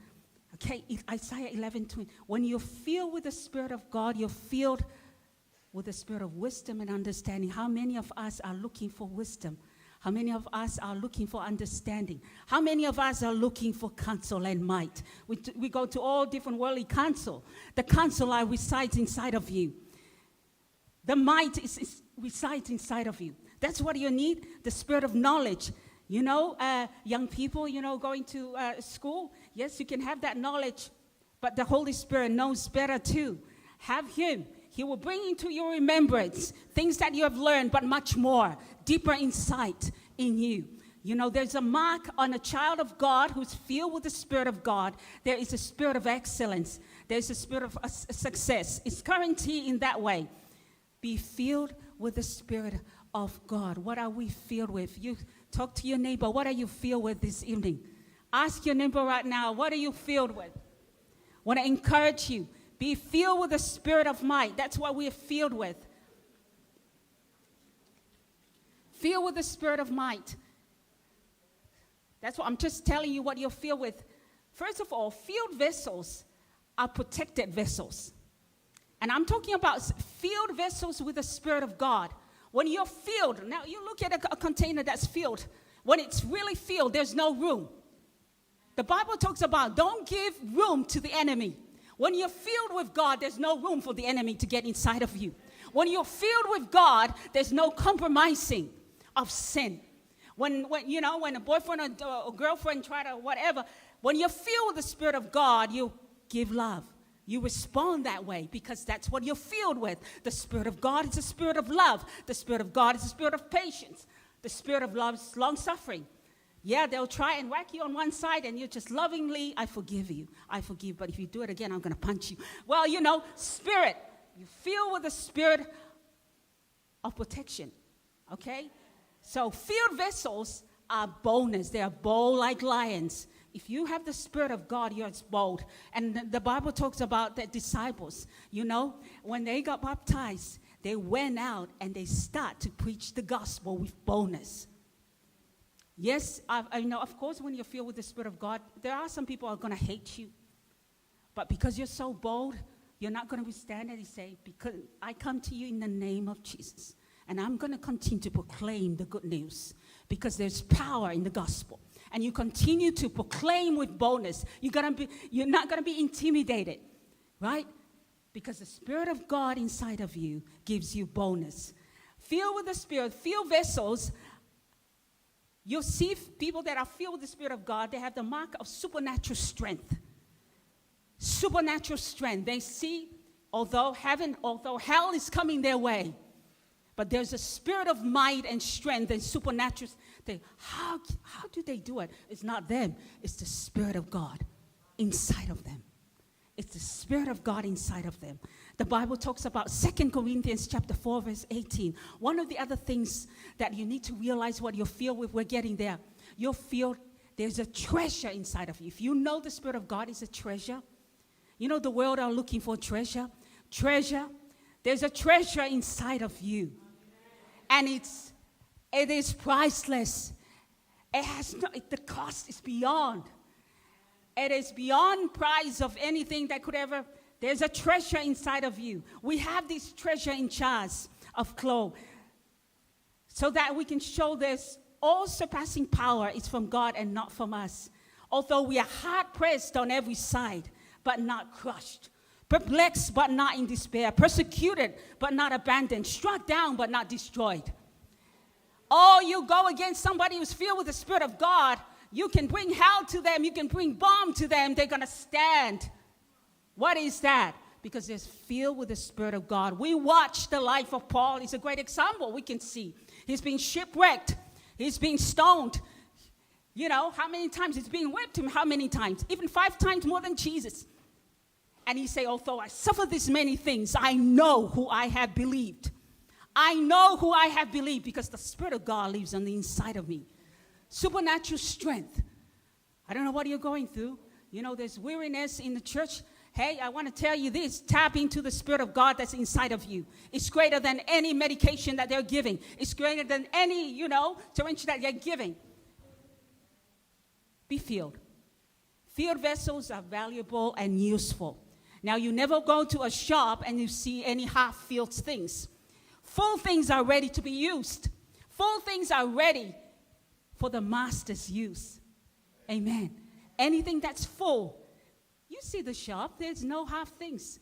Okay, Isaiah 11, 2. When you're filled with the Spirit of God, you're filled with the spirit of wisdom and understanding. How many of us are looking for wisdom? How many of us are looking for understanding? How many of us are looking for counsel and might? We go to all different worldly counsel. The counsel resides inside of you. The might resides inside of you. That's what you need, the spirit of knowledge. Young people, going to school, yes, you can have that knowledge, but the Holy Spirit knows better too. Have Him. He will bring into your remembrance things that you have learned, but much more, deeper insight in you. There's a mark on a child of God who's filled with the Spirit of God. There is a spirit of excellence. There's a spirit of success. It's guaranteed in that way. Be filled with the Spirit of God. What are we filled with? You talk to your neighbor. What are you filled with this evening? Ask your neighbor right now, what are you filled with? I want to encourage you. Be filled with the spirit of might. That's what we're filled with. Filled with the spirit of might. That's what I'm just telling you what you're filled with. First of all, filled vessels are protected vessels. And I'm talking about filled vessels with the Spirit of God. When you're filled, now you look at a container that's filled. When it's really filled, there's no room. The Bible talks about don't give room to the enemy. When you're filled with God, there's no room for the enemy to get inside of you. When you're filled with God, there's no compromising of sin. When a boyfriend or girlfriend try to whatever, when you're filled with the Spirit of God, you give love. You respond that way because that's what you're filled with. The Spirit of God is a spirit of love. The Spirit of God is a spirit of patience. The Spirit of love is long-suffering. Yeah, they'll try and whack you on one side and you just lovingly, I forgive you. I forgive, but if you do it again, I'm going to punch you. Well, spirit. You filled with the spirit of protection. Okay? So filled vessels are boldness. They are bold like lions. If you have the Spirit of God, you're bold. And the Bible talks about the disciples. When they got baptized, they went out and they start to preach the gospel with boldness. Yes, of course, when you're filled with the Spirit of God, there are some people who are going to hate you. But because you're so bold, you're not going to withstand it. You say, because I come to you in the name of Jesus. And I'm going to continue to proclaim the good news. because there's power in the gospel. And you continue to proclaim with boldness. You're not going to be intimidated, right? Because the Spirit of God inside of you gives you boldness. Filled with the Spirit, filled vessels. You'll see people that are filled with the Spirit of God, they have the mark of supernatural strength. Supernatural strength. They see, although hell is coming their way, but there's a spirit of might and strength and supernatural. How do they do it? It's not them. It's the Spirit of God inside of them. It's the Spirit of God inside of them. The Bible talks about 2 Corinthians chapter 4, verse 18. One of the other things that you need to realize what you're filled with, we're getting there. You're filled, there's a treasure inside of you. If you know the Spirit of God is a treasure, you know the world are looking for treasure. Treasure, there's a treasure inside of you. And it is priceless. The cost is beyond. It is beyond price of anything that could ever. There's a treasure inside of you. We have this treasure in jars of clay, so that we can show this all surpassing power is from God and not from us. Although we are hard pressed on every side, but not crushed. Perplexed, but not in despair. Persecuted, but not abandoned. Struck down, but not destroyed. Oh, you go against somebody who's filled with the Spirit of God, you can bring hell to them, you can bring bomb to them, they're going to stand. What is that? Because they're filled with the Spirit of God. We watch the life of Paul. It's a great example we can see. He's been shipwrecked. He's been stoned. You know, how many times? He's been whipped him, how many times? Even 5 times more than Jesus. And he said, although I suffer these many things, I know who I have believed. I know who I have believed because the Spirit of God lives on the inside of me. Supernatural strength. I don't know what you're going through. You know, there's weariness in the church. Hey, I want to tell you this. Tap into the Spirit of God that's inside of you. It's greater than any medication that they're giving. It's greater than any, syringe that they're giving. Be filled. Filled vessels are valuable and useful. Now, you never go to a shop and you see any half-filled things. Full things are ready to be used. Full things are ready for the master's use. Amen. Anything that's full. You see the shop, there's no half things.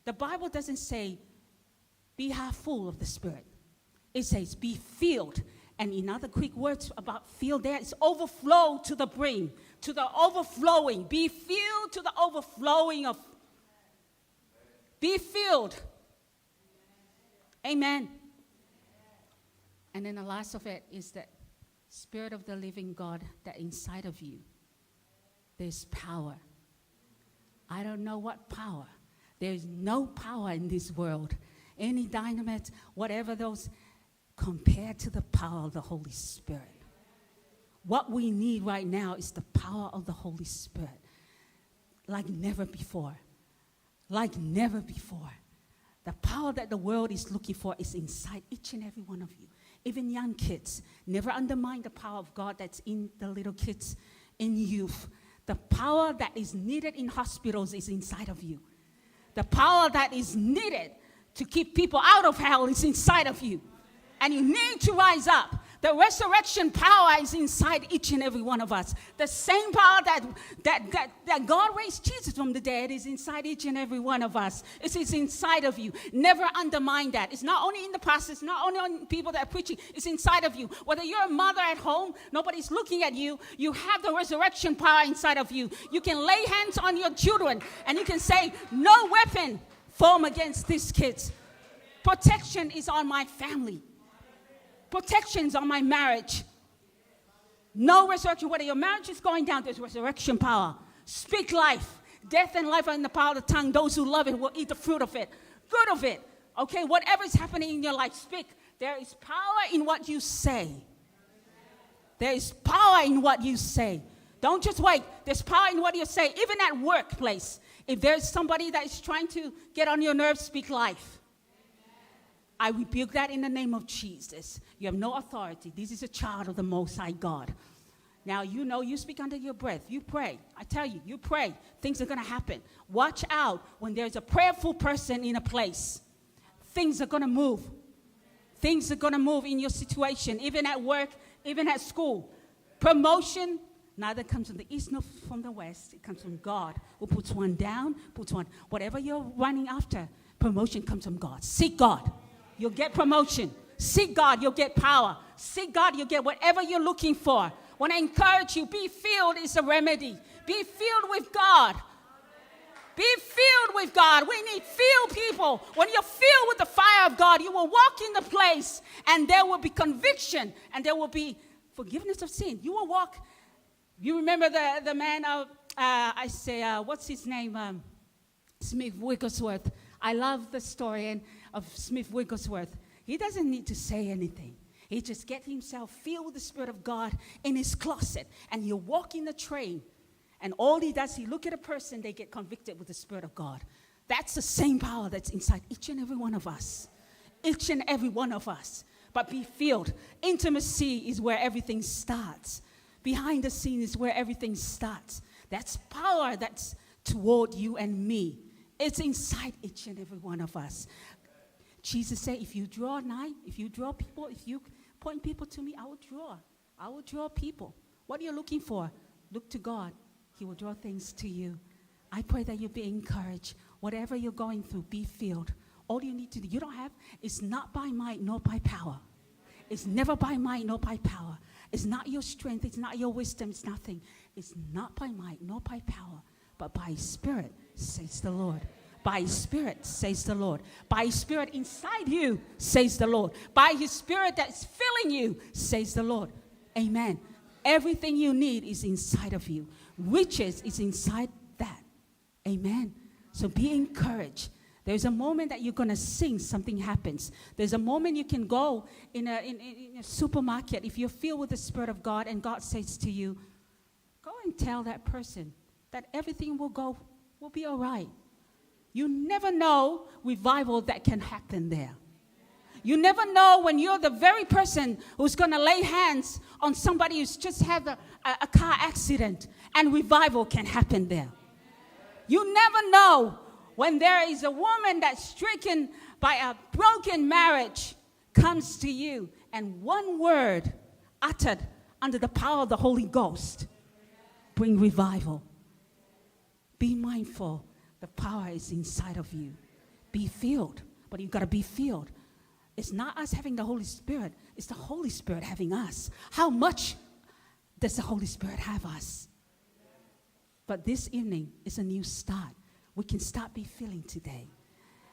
The Bible doesn't say, be half full of the Spirit. It says, be filled. And in other quick words about filled there, it's overflow to the brim, to the overflowing. Be filled to the overflowing of. Be filled. Amen. And then the last of it is that Spirit of the living God that inside of you, there's power. I don't know what power. There's no power in this world. Any dynamite, whatever those, compared to the power of the Holy Spirit. What we need right now is the power of the Holy Spirit. Like never before. Like never before. The power that the world is looking for is inside each and every one of you. Even young kids. Never undermine the power of God that's in the little kids, in youth. The power that is needed in hospitals is inside of you. The power that is needed to keep people out of hell is inside of you. And you need to rise up. The resurrection power is inside each and every one of us. The same power that God raised Jesus from the dead is inside each and every one of us. It is inside of you. Never undermine that. It's not only in the pastors, not only on people that are preaching. It's inside of you. Whether you're a mother at home, nobody's looking at you. You have the resurrection power inside of you. You can lay hands on your children and you can say, no weapon formed against these kids. Protection is on my family. Protections on my marriage. No resurrection. Whether your marriage is going down, there's resurrection power. Speak life. Death and life are in the power of the tongue. Those who love it will eat the fruit of it. Good of it. Okay, whatever is happening in your life, speak. There is power in what you say. There is power in what you say. Don't just wait. There's power in what you say. Even at workplace. If there's somebody that is trying to get on your nerves, speak life. I rebuke that in the name of Jesus. You have no authority. This is a child of the Most High God. Now, you speak under your breath. You pray. I tell you, you pray. Things are going to happen. Watch out when there's a prayerful person in a place. Things are going to move. Things are going to move in your situation. Even at work, even at school. Promotion neither comes from the east nor from the west. It comes from God, who puts one down, puts one. Whatever you're running after, promotion comes from God. Seek God. You'll get promotion. Seek God, you'll get power. Seek God, you'll get whatever you're looking for. When I encourage you, be filled is a remedy. Be filled with God. Be filled with God. We need filled people. When you're filled with the fire of God, you will walk in the place and there will be conviction and there will be forgiveness of sin. You will walk. You remember the man of, what's his name? Smith Wigglesworth. I love the story of Smith Wigglesworth. He doesn't need to say anything. He just gets himself filled with the Spirit of God in his closet. And he'll walk in the train. And all he does, he look at a person, they get convicted with the Spirit of God. That's the same power that's inside each and every one of us. Each and every one of us. But be filled. Intimacy is where everything starts. Behind the scenes is where everything starts. That's power that's toward you and me. It's inside each and every one of us. Jesus said, if you draw nigh, if you draw people, if you point people to me, I will draw. I will draw people. What are you looking for? Look to God. He will draw things to you. I pray that you be encouraged. Whatever you're going through, be filled. All you need to do, you don't have, it's not by might nor by power. It's never by might nor by power. It's not your strength. It's not your wisdom. It's nothing. It's not by might nor by power, but by His Spirit, says the Lord. By His Spirit, says the Lord. By His Spirit inside you, says the Lord. By His Spirit that's filling you, says the Lord. Amen. Everything you need is inside of you. Riches is inside that. Amen. So be encouraged. There's a moment that you're going to sing, something happens. There's a moment you can go in a supermarket. If you're filled with the Spirit of God and God says to you, go and tell that person that everything will be all right. You never know revival that can happen there. You never know when you're the very person who's going to lay hands on somebody who's just had a car accident and revival can happen there. You never know when there is a woman that's stricken by a broken marriage comes to you and one word uttered under the power of the Holy Ghost bring revival. Be mindful. The power is inside of you. Be filled, but you've got to be filled. It's not us having the Holy Spirit. It's the Holy Spirit having us. How much does the Holy Spirit have us? But this evening is a new start. We can start be filling today.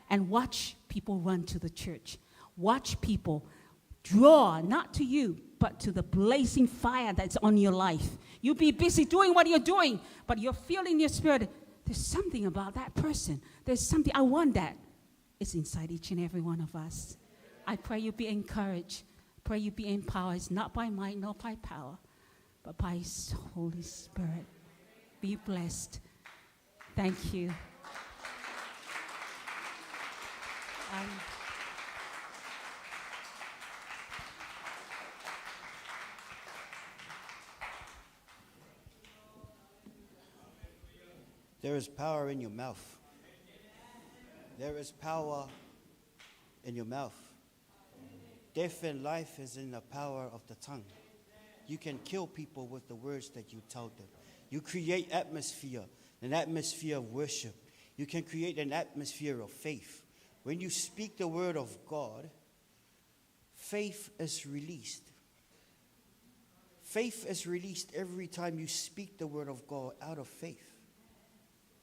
And watch people run to the church. Watch people draw, not to you, but to the blazing fire that's on your life. You be busy doing what you're doing, but you're feeling your spirit. There's something about that person. There's something, I want that. It's inside each and every one of us. I pray you be encouraged. Pray you be empowered. It's not by might, nor by power, but by His Holy Spirit. Be blessed. Thank you. There is power in your mouth. There is power in your mouth. Death and life is in the power of the tongue. You can kill people with the words that you tell them. You create atmosphere, an atmosphere of worship. You can create an atmosphere of faith. When you speak the word of God, faith is released. Faith is released every time you speak the word of God out of faith.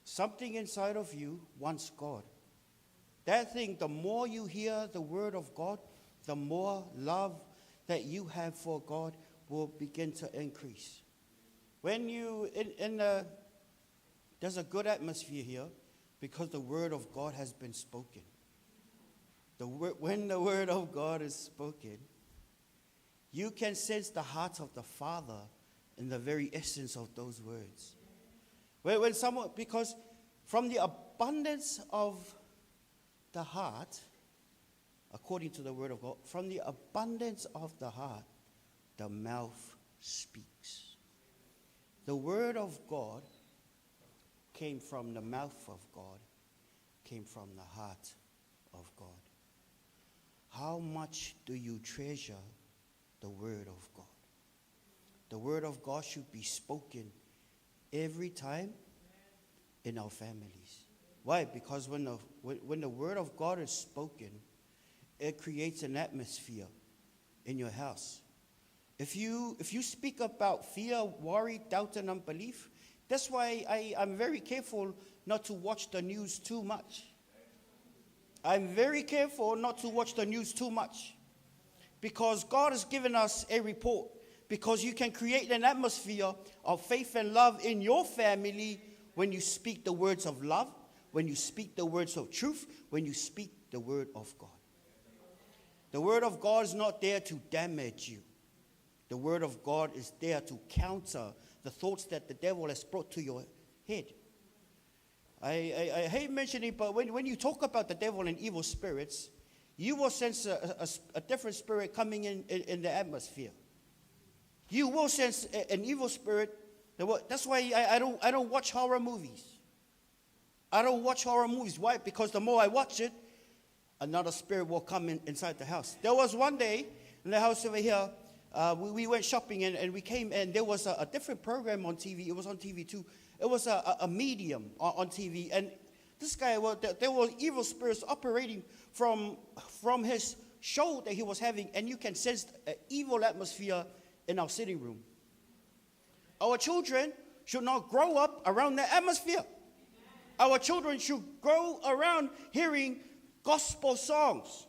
Something inside of you wants God. That thing, the more you hear the word of God, the more love that you have for God will begin to increase. When you, there's a good atmosphere here because the word of God has been spoken. When the word of God is spoken, you can sense the heart of the Father in the very essence of those words. When someone, because from the abundance of the heart, according to the word of God, from the abundance of the heart, the mouth speaks. The word of God came from the mouth of God, came from the heart of God. How much do you treasure the word of God? The word of God should be spoken every time in our families. Why? Because when the word of God is spoken, it creates an atmosphere in your house. If you speak about fear, worry, doubt, and unbelief, that's why I'm very careful not to watch the news too much. I'm very careful not to watch the news too much. Because God has given us a report. Because you can create an atmosphere of faith and love in your family when you speak the words of love, when you speak the words of truth, when you speak the word of God. The word of God is not there to damage you. The word of God is there to counter the thoughts that the devil has brought to your head. I hate mentioning it, but when you talk about the devil and evil spirits, you will sense a different spirit coming in the atmosphere. You will sense an evil spirit. That's why I don't watch horror movies. I don't watch horror movies. Why? Because the more I watch it, another spirit will come inside the house. There was one day in the house over here, we went shopping and we came and there was a different program on TV. It was on TV too. It was a medium on TV. And this guy, there were evil spirits operating from his show that he was having. And you can sense an evil atmosphere in our sitting room. Our children should not grow up around that atmosphere. Our children should grow around hearing gospel songs.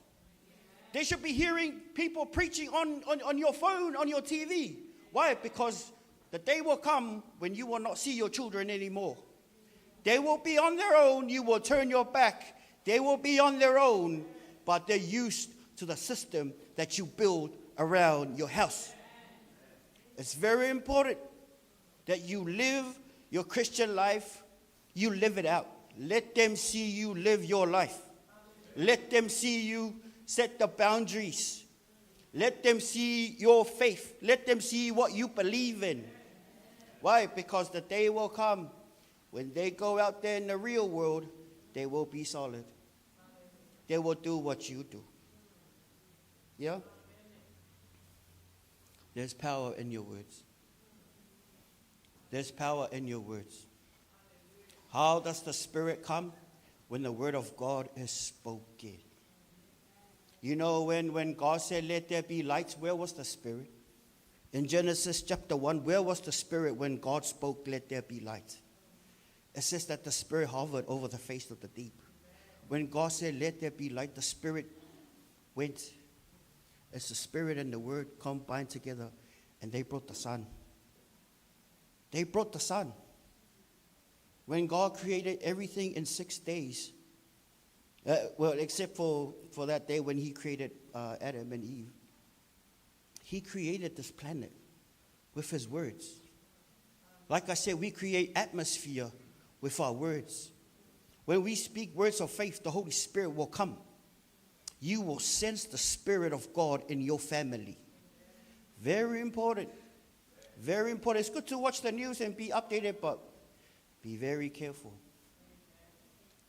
They should be hearing people preaching on your phone, on your TV. Why? Because the day will come when you will not see your children anymore. They will be on their own. You will turn your back. They will be on their own, but they're used to the system that you build around your house. It's very important that you live your Christian life. You live it out. Let them see you live your life. Let them see you set the boundaries. Let them see your faith. Let them see what you believe in. Why? Because the day will come when they go out there in the real world, they will be solid. They will do what you do. Yeah? There's power in your words. There's power in your words. How does the Spirit come? When the word of God is spoken. You know, when God said, let there be lights, where was the Spirit? In Genesis chapter 1, where was the Spirit when God spoke, let there be light? It says that the Spirit hovered over the face of the deep. When God said, let there be light, the Spirit went. As the Spirit and the Word combined together, and they brought the sun. They brought the sun. When God created everything in 6 days, except for that day when he created Adam and Eve, he created this planet with his words. Like I said, we create atmosphere with our words. When we speak words of faith, the Holy Spirit will come. You will sense the Spirit of God in your family. Very important. Very important. It's good to watch the news and be updated, but be very careful.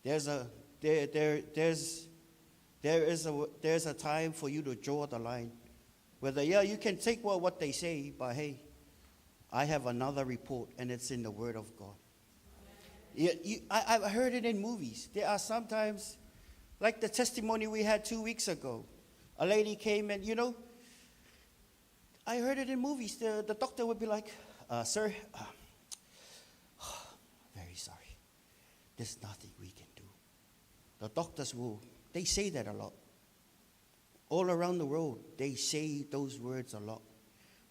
There's a time for you to draw the line. Whether, you can take what they say, but hey, I have another report, and it's in the Word of God. I've heard it in movies. There are sometimes, like the testimony we had 2 weeks ago. A lady came and, I heard it in movies. The doctor would be like, sir, very sorry. There's nothing we can do. The doctors they say that a lot. All around the world, they say those words a lot.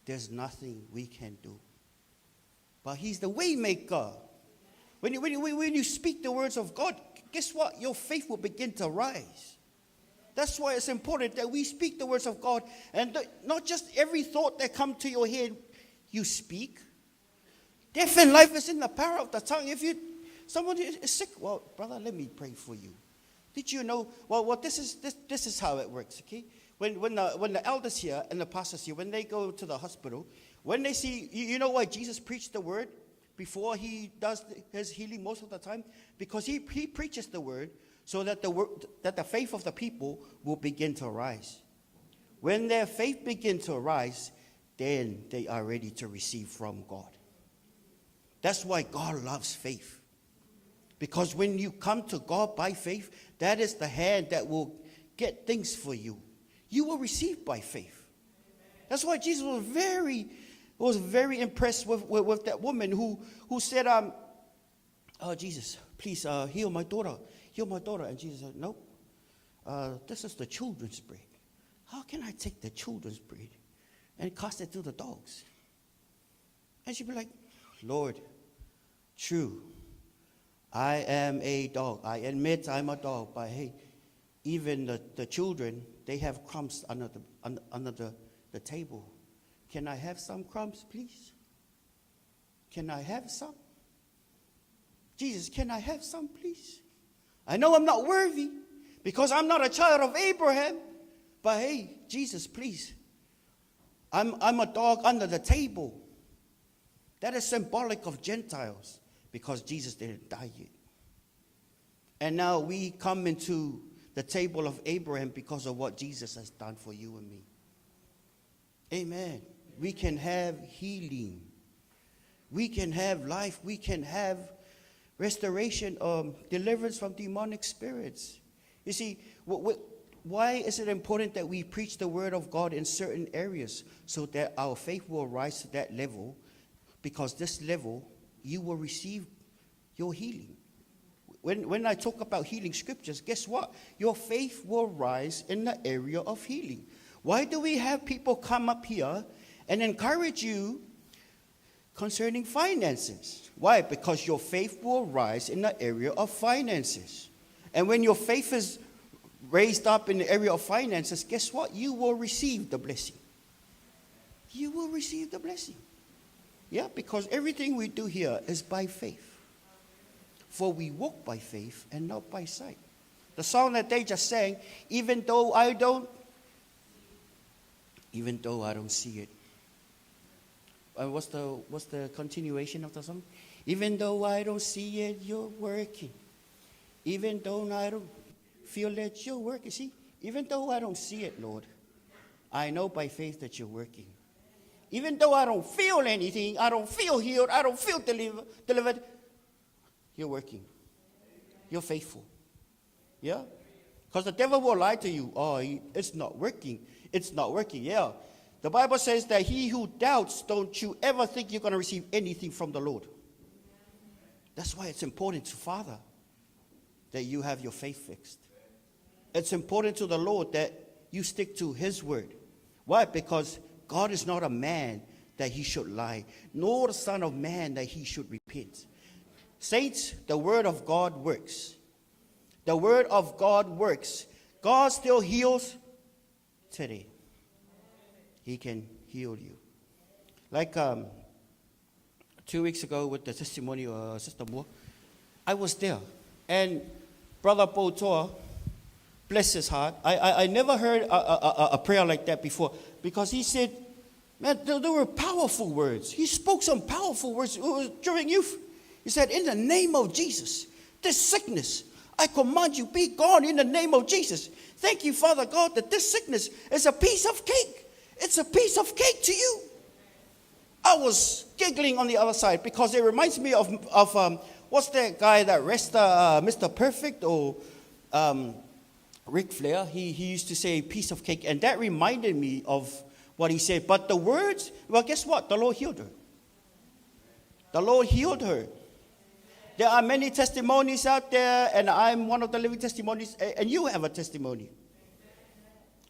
There's nothing we can do. But he's the way maker. When you speak the words of God, guess what? Your faith will begin to rise. That's why it's important that we speak the words of God. And not just every thought that comes to your head, you speak. Death and life is in the power of the tongue. If someone is sick, well, brother, let me pray for you. Did you know? Well, this is how it works, okay? When the elders here and the pastors here, when they go to the hospital, when they see, you know why Jesus preached the word before he does his healing most of the time? Because he preaches the word so that the faith of the people will begin to rise. When their faith begins to rise, then they are ready to receive from God. That's why God loves faith. Because when you come to God by faith, that is the hand that will get things for you. You will receive by faith. That's why Jesus was very impressed with that woman who said, "Oh, Jesus, please heal my daughter. Heal my daughter." And Jesus said, "No, this is the children's bread. How can I take the children's bread and cast it to the dogs?" And she'd be like, "Lord, true, I am a dog. I admit I'm a dog, but hey, even the children, they have crumbs under the table. Can I have some crumbs, please? Can I have some? Jesus, can I have some, please? I know I'm not worthy because I'm not a child of Abraham, but hey, Jesus, please. I'm a dog under the table." That is symbolic of Gentiles because Jesus didn't die yet. And now we come into the table of Abraham because of what Jesus has done for you and me. Amen. We can have healing. We can have life. We can have restoration, deliverance from demonic spirits. You see, why is it important that we preach the word of God in certain areas so that our faith will rise to that level? Because this level, you will receive your healing. When I talk about healing scriptures, guess what? Your faith will rise in the area of healing. Why do we have people come up here and encourage you concerning finances? Why? Because your faith will rise in the area of finances. And when your faith is raised up in the area of finances, guess what? You will receive the blessing. You will receive the blessing. Yeah, because everything we do here is by faith. For we walk by faith and not by sight. The song that they just sang, even though I don't see it. What's the continuation of the song? Even though I don't see it, you're working. Even though I don't feel that you're working. See, even though I don't see it, Lord, I know by faith that you're working. Even though I don't feel anything, I don't feel healed, I don't feel delivered, you're working. You're faithful. Yeah? Because the devil will lie to you. Oh, it's not working. It's not working. Yeah. The Bible says that he who doubts, don't you ever think you're going to receive anything from the Lord. That's why it's important to Father that you have your faith fixed. It's important to the Lord that you stick to his word. Why? Because God is not a man that he should lie, nor the son of man that he should repent. Saints, the word of God works. The word of God works. God still heals today. He can heal you. Like 2 weeks ago with the testimony of Sister Moore, I was there. And Brother Bo Tor, bless his heart, I never heard a prayer like that before, because he said, man, there were powerful words. He spoke some powerful words during youth. He said, in the name of Jesus, this sickness, I command you, be gone in the name of Jesus. Thank you, Father God, that this sickness is a piece of cake. It's a piece of cake to you. I was giggling on the other side because it reminds me of what's that guy that rests Mr. Perfect, or Ric Flair? He used to say piece of cake, and that reminded me of what he said. But the words, well, guess what? The Lord healed her. The Lord healed her. There are many testimonies out there, and I'm one of the living testimonies, and you have a testimony.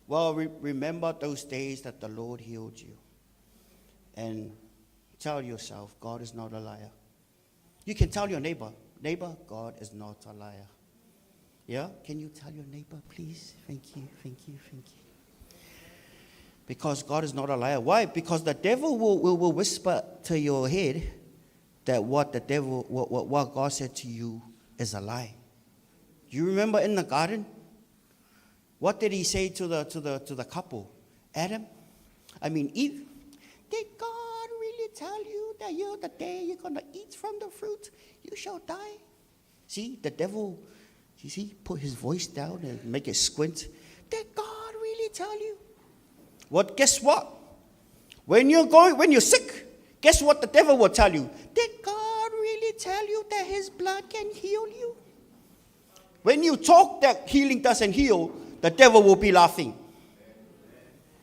Well, remember those days that the Lord healed you. And tell yourself, God is not a liar. You can tell your neighbor, God is not a liar. Yeah? Can you tell your neighbor, please? Thank you, thank you, thank you. Because God is not a liar. Why? Because the devil will whisper to your head that what God said to you is a lie. You remember in the garden? What did he say to the couple? Eve? Did God really tell you that the day you're going to eat from the fruit, you shall die? See, the devil, you see, put his voice down and make it squint. Did God really tell you? Well, guess what? When you're sick, guess what the devil will tell you? Did God really tell you that his blood can heal you? When you talk that healing doesn't heal, the devil will be laughing.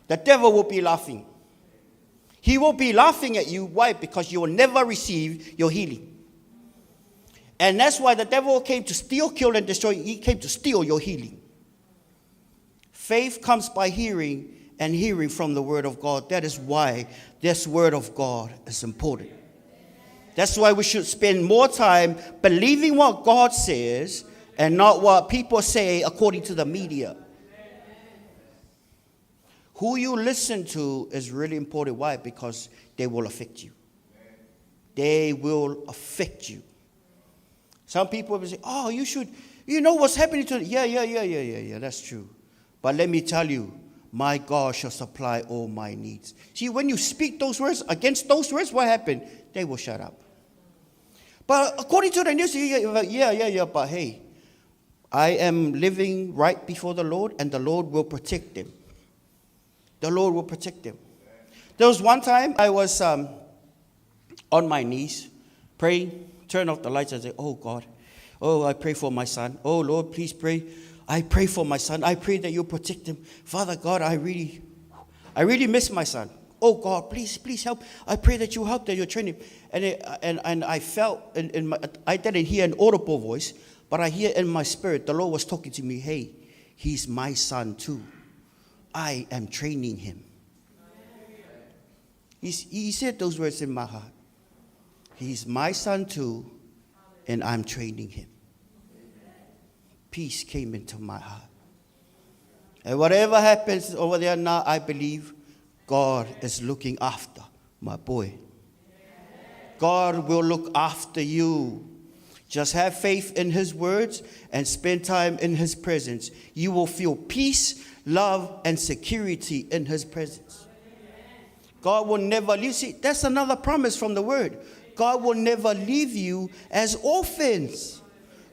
The devil will be laughing. He will be laughing at you. Why? Because you will never receive your healing. And that's why the devil came to steal, kill, and destroy. He came to steal your healing. Faith comes by hearing, and hearing from the word of God. That is why this word of God is important. That's why we should spend more time believing what God says and not what people say according to the media. Who you listen to is really important. Why? Because they will affect you. They will affect you. Some people will say, oh, you know what's happening to you. Yeah, that's true. But let me tell you, my God shall supply all my needs. See, when you speak those words, against those words, what happened? They will shut up. But according to the news, but hey, I am living right before the Lord, and the Lord will protect them. The Lord will protect them. There was one time I was on my knees, praying, turn off the lights and say, oh God, oh, I pray for my son. Oh Lord, please pray. I pray for my son. I pray that you protect him. Father God, I really miss my son. Oh God, please help. I pray that you help, that you train him. And I felt, I didn't hear an audible voice, but I hear in my spirit, the Lord was talking to me, hey, he's my son too. I am training him. He said those words in my heart. He's my son too, and I'm training him. Peace came into my heart. And whatever happens over there now, I believe God is looking after my boy. God will look after you. Just have faith in his words and spend time in his presence. You will feel peace, love, and security in his presence. God will never leave. See, that's another promise from the word. God will never leave you as orphans.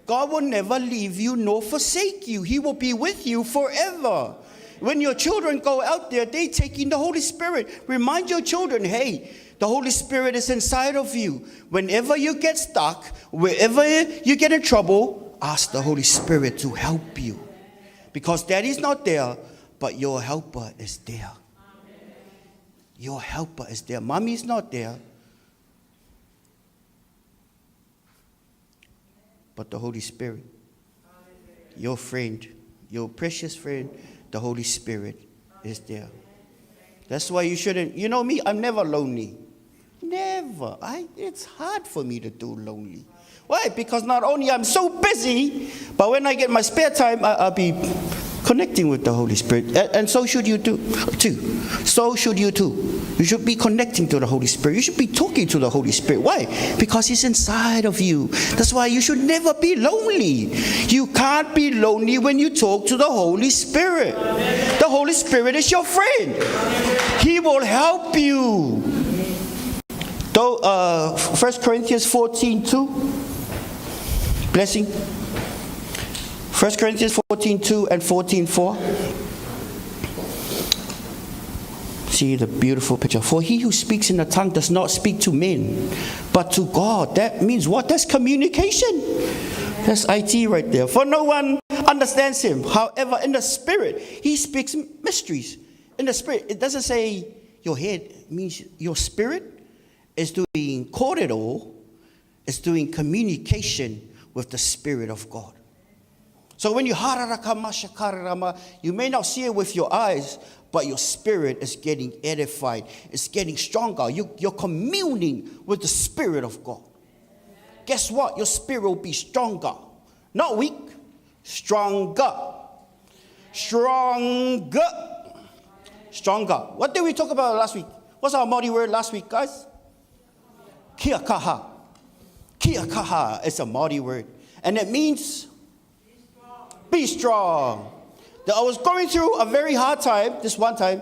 God will never leave you nor forsake you. He will be with you forever. When your children go out there, they take in the Holy Spirit. Remind your children, hey, the Holy Spirit is inside of you. Whenever you get stuck, wherever you get in trouble, ask the Holy Spirit to help you. Because Daddy's not there, but your helper is there. Your helper is there. Mommy's not there, but the Holy Spirit, your friend, your precious friend, the Holy Spirit is there. That's why you shouldn't, you know me, I'm never lonely. Never. It's hard for me to do lonely. Why? Because not only I'm so busy, but when I get my spare time, I'll be connecting with the Holy Spirit. And so should you too. So should you too. You should be connecting to the Holy Spirit. You should be talking to the Holy Spirit. Why? Because he's inside of you. That's why you should never be lonely. You can't be lonely when you talk to the Holy Spirit. The Holy Spirit is your friend. He will help you. Though 1 Corinthians 14:2, blessing. 1 Corinthians 14:2 and 14:4. See the beautiful picture. For he who speaks in a tongue does not speak to men, but to God. That means what? That's communication. That's IT right there. For no one understands him. However, in the spirit, he speaks mysteries. In the spirit, it doesn't say your head. It means your spirit is doing corridor, is doing communication with the Spirit of God. So when you you may not see it with your eyes, but your spirit is getting edified. It's getting stronger. You're communing with the Spirit of God. Guess what? Your spirit will be stronger. Not weak, stronger. Stronger. Stronger. What did we talk about last week? What's our Māori word last week, guys? Kia kaha. Kia kaha is a Māori word. And it means be strong. I was going through a very hard time, this one time,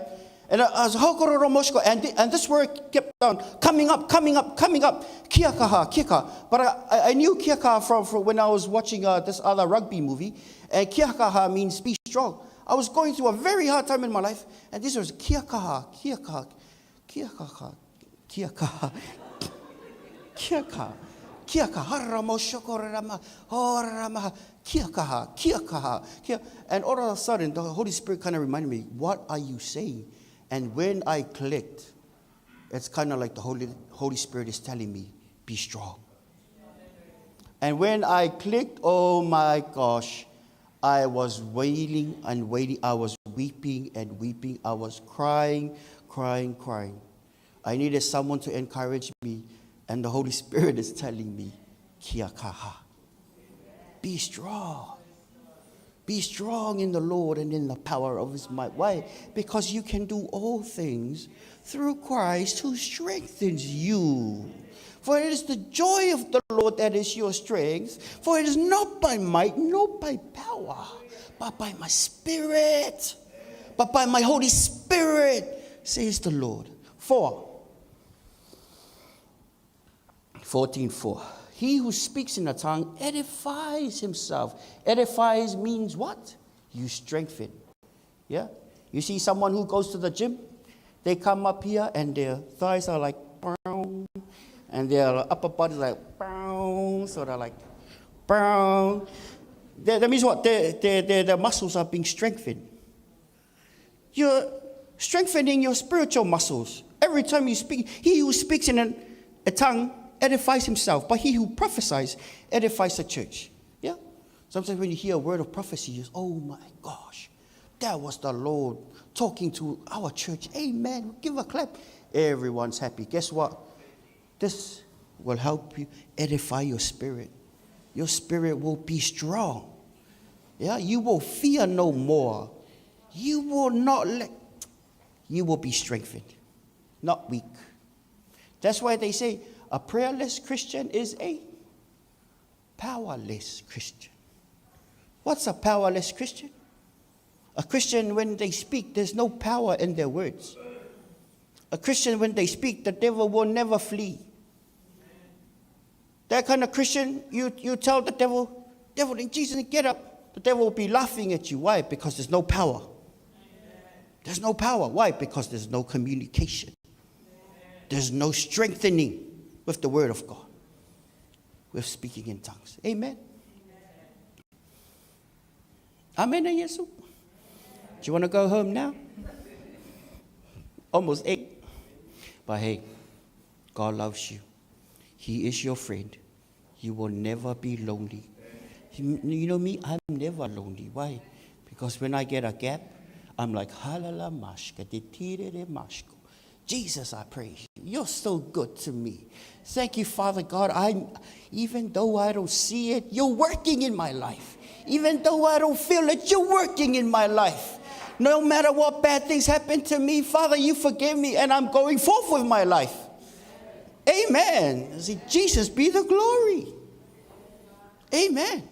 and I was hokororo moshko, and this word kept on coming up. Kia kaha, kia kaha. But I knew kia kaha from when I was watching this other rugby movie, and kia kaha means be strong. I was going through a very hard time in my life, and this was kia kaha, kia kaha. Kiakaha, kiakaha, kiakaha, kiakaha, haramo shokorama, horama, kiakaha, kiakaha, kiakaha. And all of a sudden, the Holy Spirit kind of reminded me, what are you saying? And when I clicked, it's kind of like the Holy Spirit is telling me, be strong. And when I clicked, oh my gosh, I was wailing and wailing. I was weeping and weeping. I was crying, crying, crying. I needed someone to encourage me. And the Holy Spirit is telling me, kiakaha. Be strong. Be strong in the Lord and in the power of his might. Why? Because you can do all things through Christ who strengthens you. For it is the joy of the Lord that is your strength. For it is not by might, not by power, but by my Spirit. But by my Holy Spirit, says the Lord. 14:4. He who speaks in a tongue edifies himself. Edifies means what? You strengthen. Yeah? You see someone who goes to the gym, they come up here and their thighs are like brown, and their upper body is like brown, so they're like brown. That means what? Their muscles are being strengthened. You're strengthening your spiritual muscles. Every time you speak, he who speaks in a tongue edifies himself, but he who prophesies edifies the church. Yeah? Sometimes when you hear a word of prophecy, you say, oh my gosh, that was the Lord talking to our church. Amen. Give a clap. Everyone's happy. Guess what? This will help you edify your spirit. Your spirit will be strong. Yeah? You will fear no more. You will not you will be strengthened, not weak. That's why they say a prayerless Christian is a powerless Christian. What's a powerless Christian? A Christian, when they speak, there's no power in their words. A Christian, when they speak, the devil will never flee. That kind of Christian, you tell the devil, in Jesus, get up. The devil will be laughing at you. Why? Because there's no power. There's no power. Why? Because there's no communication. There's no strengthening with the word of God. With speaking in tongues. Amen. Amen. Jesus. Do you want to go home now? Almost 8. But hey, God loves you. He is your friend. You will never be lonely. You know me, I'm never lonely. Why? Because when I get a gap, I'm like, halala mashka, de mashko. Jesus, I praise you. You're so good to me. Thank you, Father God. Even though I don't see it, you're working in my life. Even though I don't feel it, you're working in my life. No matter what bad things happen to me, Father, you forgive me, and I'm going forth with my life. Amen. See, Jesus be the glory. Amen.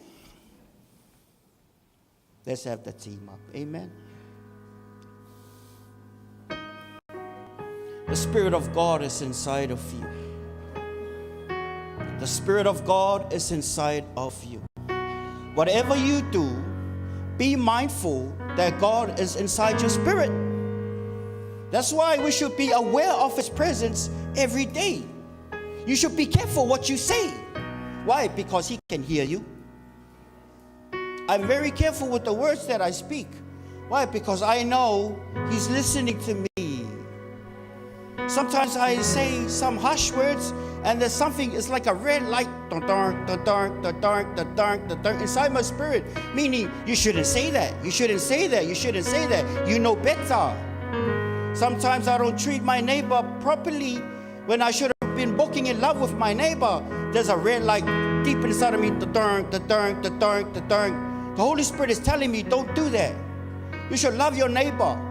Let's have the team up. Amen. The Spirit of God is inside of you. The Spirit of God is inside of you. Whatever you do, be mindful that God is inside your spirit. That's why we should be aware of His presence every day. You should be careful what you say. Why? Because He can hear you. I'm very careful with the words that I speak. Why? Because I know He's listening to me. Sometimes I say some harsh words, and there's something, it's like a red light inside my spirit, meaning you shouldn't say that, you shouldn't say that, you shouldn't say that, you know better. Sometimes I don't treat my neighbor properly when I should have been walking in love with my neighbor. There's a red light deep inside of me, the Holy Spirit is telling me, don't do that. You should love your neighbor.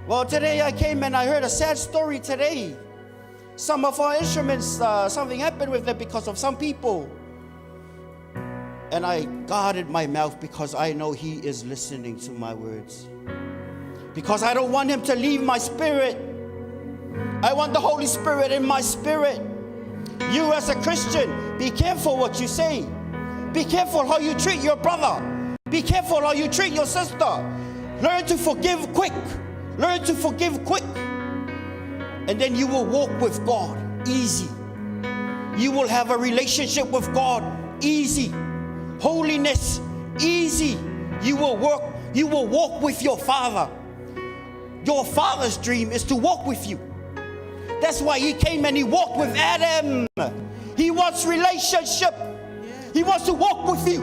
Well, today I came and I heard a sad story today. Some of our instruments, something happened with them because of some people. And I guarded my mouth because I know He is listening to my words. Because I don't want Him to leave my spirit. I want the Holy Spirit in my spirit. You as a Christian, be careful what you say. Be careful how you treat your brother. Be careful how you treat your sister. Learn to forgive quick. Learn to forgive quick. And then you will walk with God easy. You will have a relationship with God easy. Holiness easy. You will walk with your Father. Your Father's dream is to walk with you. That's why He came and He walked with Adam. He wants relationship. He wants to walk with you.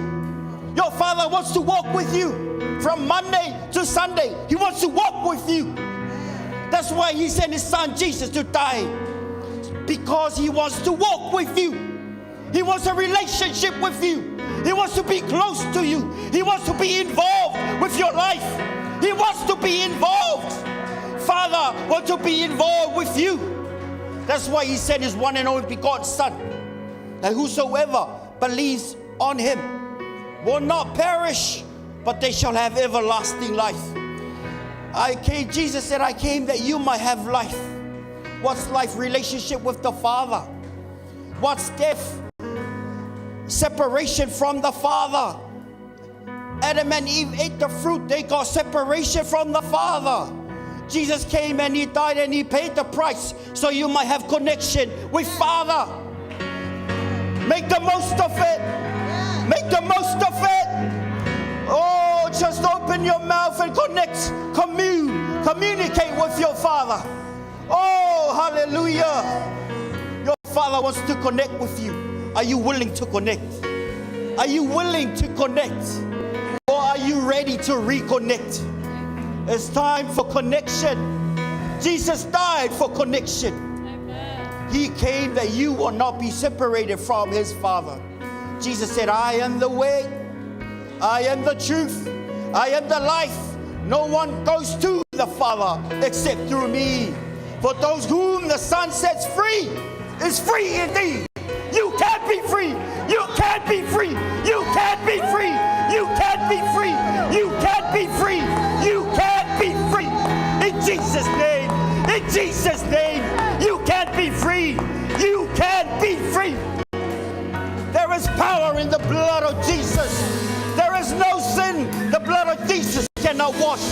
Your Father wants to walk with you from Monday to Sunday. He wants to walk with you. That's why He sent His Son Jesus to die, because He wants to walk with you. He wants a relationship with you. He wants to be close to you. He wants to be involved with your life. He wants to be involved. Father wants to be involved with you. That's why He sent His one and only begotten Son, that whosoever believes on Him will not perish, but they shall have everlasting life. Jesus said, I came that you might have life. What's life? Relationship with the Father. What's death? Separation from the Father. Adam and Eve ate the fruit. They got separation from the Father. Jesus came and He died and He paid the price so you might have connection with Father. Make the most of it. Make the most of it. Oh, just open your mouth and communicate with your Father. Oh, hallelujah. Your Father wants to connect with you. Are you willing to connect? Are you willing to connect? Or are you ready to reconnect? It's time for connection. Jesus died for connection. Amen. He came that you will not be separated from His Father. Jesus said, I am the way, I am the truth, I am the life. No one goes to the Father except through me. For those whom the Son sets free is free indeed. You can't be free. You can't be free. You can't be free. You can't be free. You can't be free. You can't be free. In Jesus' name. In Jesus' name. You can't be free. You can't be free. There is power in the blood of Jesus. There is no sin the blood of Jesus cannot wash.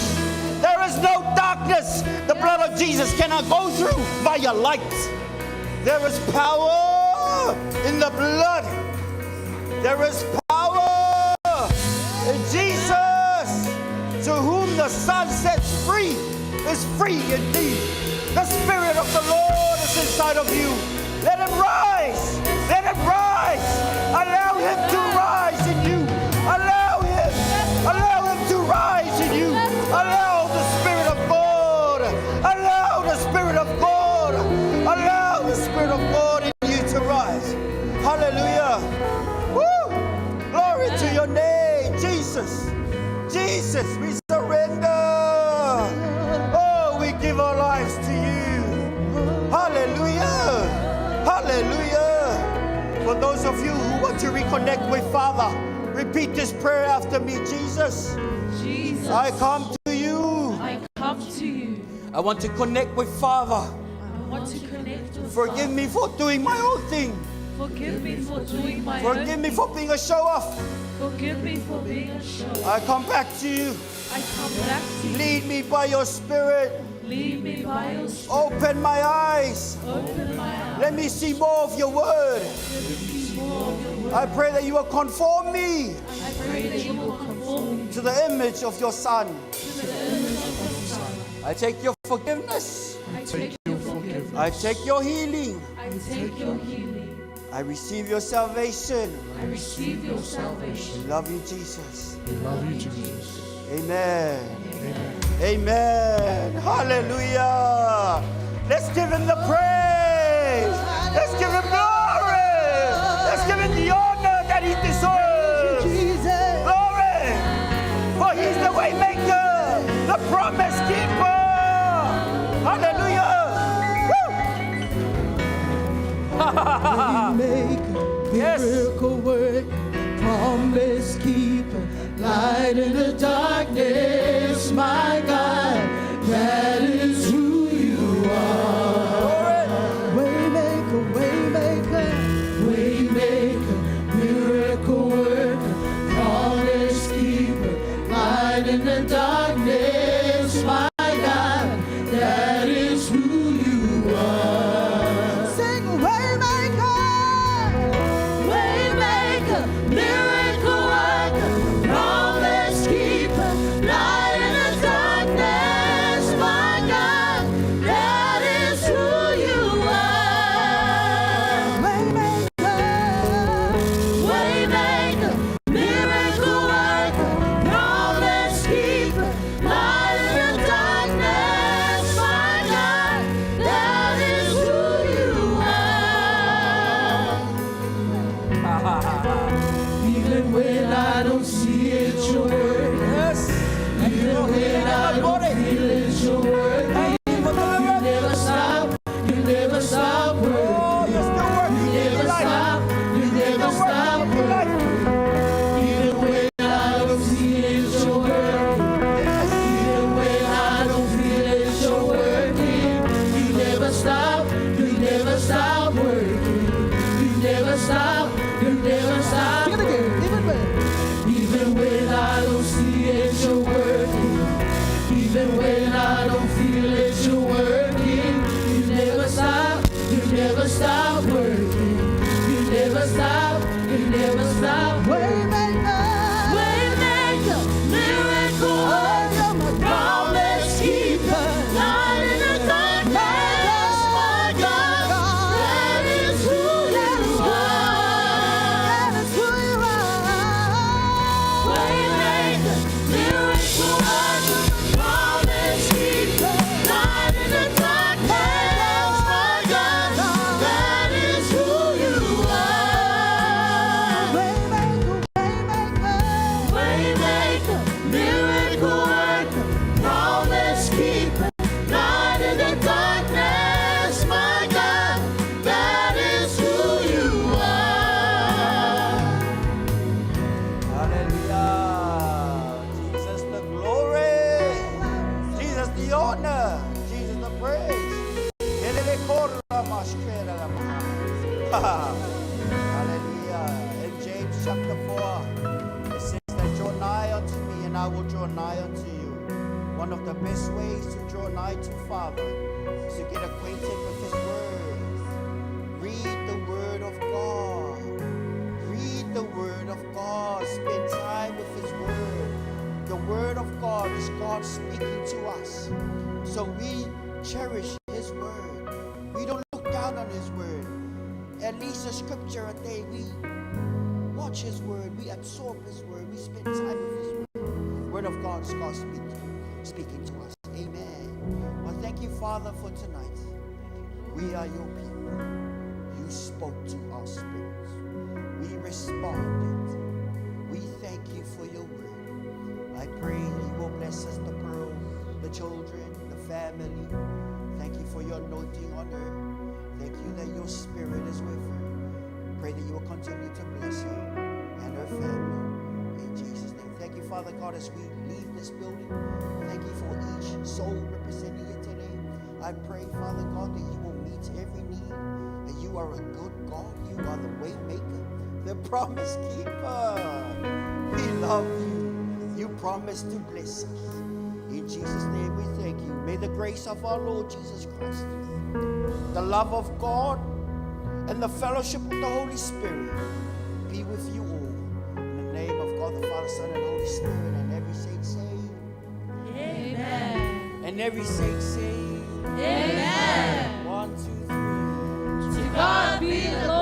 There is no darkness the blood of Jesus cannot go through by your light. There is power in the blood. There is power in Jesus. To whom the Son sets free is free indeed. The Spirit of the Lord is inside of you. Let Him rise. Let Him rise. Allow Him to rise in you. Allow Him. Allow Him to rise in you. Allow the Spirit of God. Allow the Spirit of God. Allow the Spirit of God in you to rise. Hallelujah. Woo! Glory to your name, Jesus. Jesus, we surrender. Oh, we give our lives to you. Hallelujah. Hallelujah. For those of you who want to reconnect with Father, repeat this prayer after me. Jesus, Jesus, I come to you. I come to you. I want to connect with Father. I want to connect with Forgive Father. me for doing my own thing. Forgive me for doing my Forgive own me thing. for being a show-off. Forgive me for being a show. I come back to you. I come back to you. Lead me by your Spirit. Lead me by your Spirit. Open my eyes. Open my eyes. Let me see more of your word. See more of your word. I pray that you will conform me I pray that you will conform me to the image of your Son. to the image of your Son. I take your forgiveness. I take your forgiveness. I take your healing. I take your healing. I receive your salvation. I receive your salvation. Love you, Jesus. We love you, Jesus. Amen. Amen. Hallelujah. Let's give Him the praise. Let's give Him glory. Let's give Him the honor that He deserves. Glory. For He's the way maker, the promise keeper. Hallelujah. Maker, Yes. miracle work, promise keeper, light in the darkness, my God, that is who you are. Waymaker, waymaker, waymaker, miracle worker, promise keeper, light in the darkness, my God, that is who you are. Even when I don't see it, you're working. Yes. Even when I don't feel it, you're working. You never stop. You never stop working. Oh, you're still working. You never stop. You never stop working. Even when I don't see it, you're working. Even when I don't feel it, you're working. You never stop. You never stop working. You never stop. You never stop. Sing it again. Even when I don't see it, you're working. Even when I don't feel it, you're working. You never stop. You never stop working. You never stop. You never stop. Waymaker, miracle worker, promise keeper, light in the darkness, my God, that is who you are. That is who you are. Waymaker, miracle worker, promise keeper, light in the darkness, my God, that is who you are. Waymaker, miracle worker, promise keeper, light in the darkness, my God, that is who you are. Hallelujah. Jesus the glory. Jesus the honor. Jesus the praise. Hallelujah. In James chapter 4, it says that draw nigh unto me and I will draw nigh unto you. One of the best ways to draw nigh to Father is to get acquainted with His Word. Read the Word of God. Read the Word of God. Spend time with His Word. The Word of God is God speaking to us. So we cherish His Word. We don't look down on His Word. At least a scripture a day. We watch His Word. We absorb His Word. We spend time with His Word. Word of God is God speaking to us. Amen. Well, thank you, Father, for tonight. We are your people. You spoke to our spirits. We responded. We thank you for your word. I pray that you will bless us, the Pearl, the children, the family. Thank you for your anointing on her. Thank you that your spirit is with her. Pray that you will continue to bless her and her family. In Jesus' name. Thank you, Father God, as we leave this building. Thank you for each soul representing you today. I pray, Father God, that you will meet every need. That you are a good God. You are the way maker, the promise keeper. We love you. You promised to bless us. In Jesus' name we thank you. May the grace of our Lord Jesus Christ, the love of God, and the fellowship of the Holy Spirit be with you all. In the name of God, the Father, Son, and Holy Spirit. And every saint say, Amen. and every saint say, Amen. 1, 2, 3. To God be the